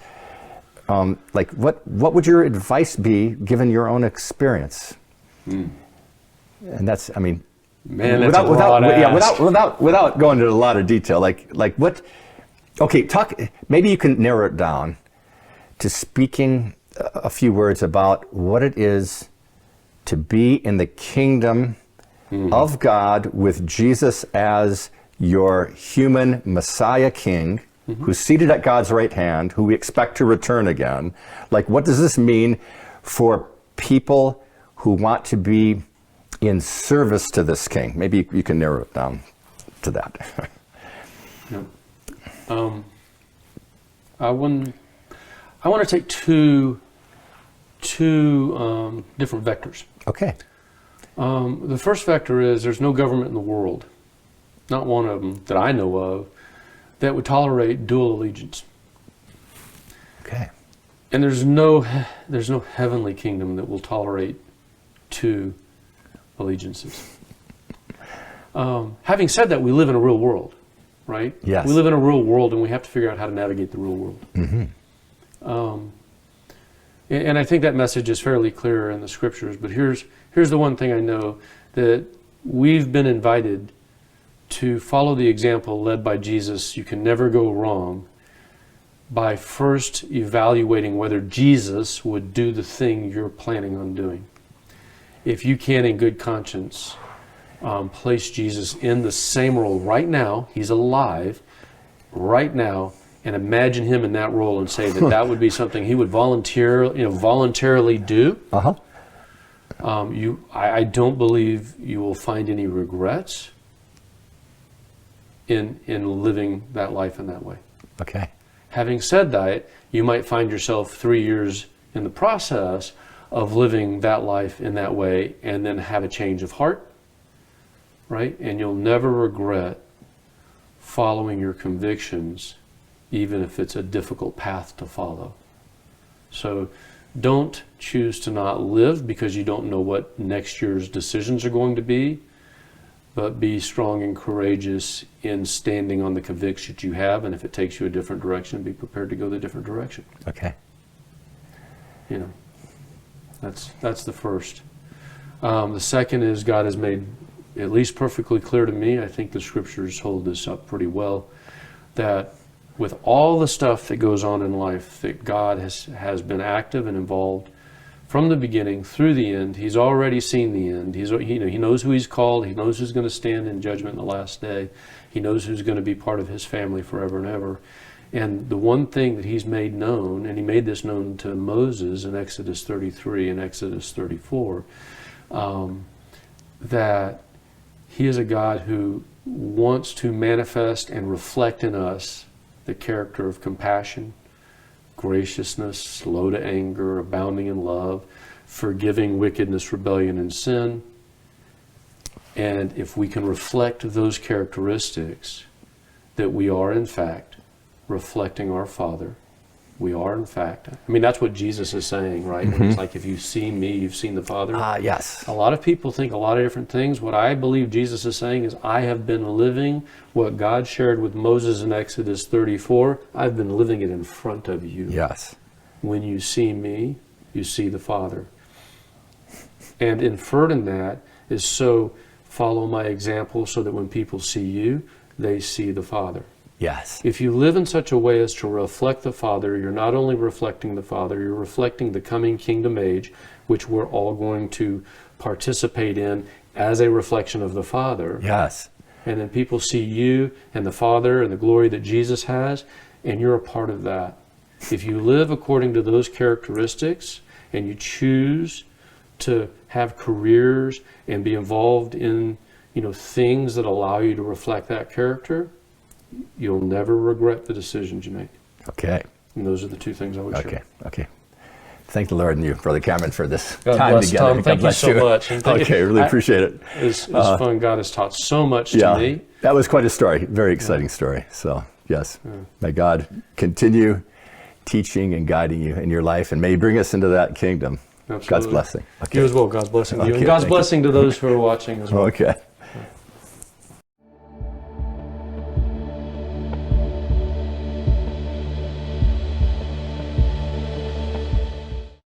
Like what would your advice be given your own experience? And that's, I mean, Man, that's a broad ask. without going into a lot of detail, like what? Okay, maybe you can narrow it down to speaking a few words about what it is to be in the kingdom of God with Jesus as your human Messiah King, who's seated at God's right hand, who we expect to return again. Like, what does this mean for people who want to be in service to this King? Maybe you can narrow it down to that. Yeah. I want to take two different vectors. Okay. The first vector is there's no government in the world, not one of them that I know of, that would tolerate dual allegiance. Okay. And there's no heavenly kingdom that will tolerate two allegiances. Having said that, we live in a real world, right? Yes. We live in a real world, and we have to figure out how to navigate the real world. And I think that message is fairly clear in the scriptures. But here's the one thing I know, that we've been invited to follow the example led by Jesus. You can never go wrong by first evaluating whether Jesus would do the thing you're planning on doing. If you can, in good conscience, place Jesus in the same role right now, he's alive right now, and imagine him in that role and say that would be something he would voluntarily do. I don't believe you will find any regrets in living that life in that way. Okay. Having said that, you might find yourself 3 years in the process of living that life in that way and then have a change of heart, right? And you'll never regret following your convictions, even if it's a difficult path to follow. So don't choose to not live because you don't know what next year's decisions are going to be, but be strong and courageous in standing on the convictions you have, and if it takes you a different direction, be prepared to go the different direction. Okay. That's the first. The second is God has made at least perfectly clear to me. I think the scriptures hold this up pretty well, that with all the stuff that goes on in life, that God has been active and involved from the beginning through the end. He's already seen the end. He knows who he's called. He knows who's going to stand in judgment in the last day. He knows who's going to be part of his family forever and ever. And the one thing that he's made known, and he made this known to Moses in Exodus 33 and Exodus 34, that he is a God who wants to manifest and reflect in us the character of compassion, graciousness, slow to anger, abounding in love, forgiving wickedness, rebellion, and sin. And if we can reflect those characteristics, that we are in fact reflecting our Father. We are in fact. I mean, that's what Jesus is saying, right? When it's like, if you see me, you've seen the Father. Yes. A lot of people think a lot of different things. What I believe Jesus is saying is, I have been living what God shared with Moses in Exodus 34. I've been living it in front of you. Yes. When you see me, you see the Father. And inferred in that is, so follow my example so that when people see you, they see the Father. Yes. If you live in such a way as to reflect the Father, you're not only reflecting the Father, you're reflecting the coming kingdom age, which we're all going to participate in as a reflection of the Father. Yes. And then people see you and the Father and the glory that Jesus has, and you're a part of that. If you live according to those characteristics, and you choose to have careers and be involved in, things that allow you to reflect that character, you'll never regret the decisions you make. Okay. And those are the two things I would share. Okay. Thank the Lord and you, Brother Cameron, for this God time bless, together. Tom. Thank you so much. And Okay, really appreciate it. It's fun. God has taught so much to me. That was quite a story. Very exciting story. So, yes. May God continue teaching and guiding you in your life, and may He bring us into that kingdom. Absolutely. God's blessing. Okay. You as well. God's blessing to you. Okay, And God's thank you. blessing to those who are watching as well. Okay.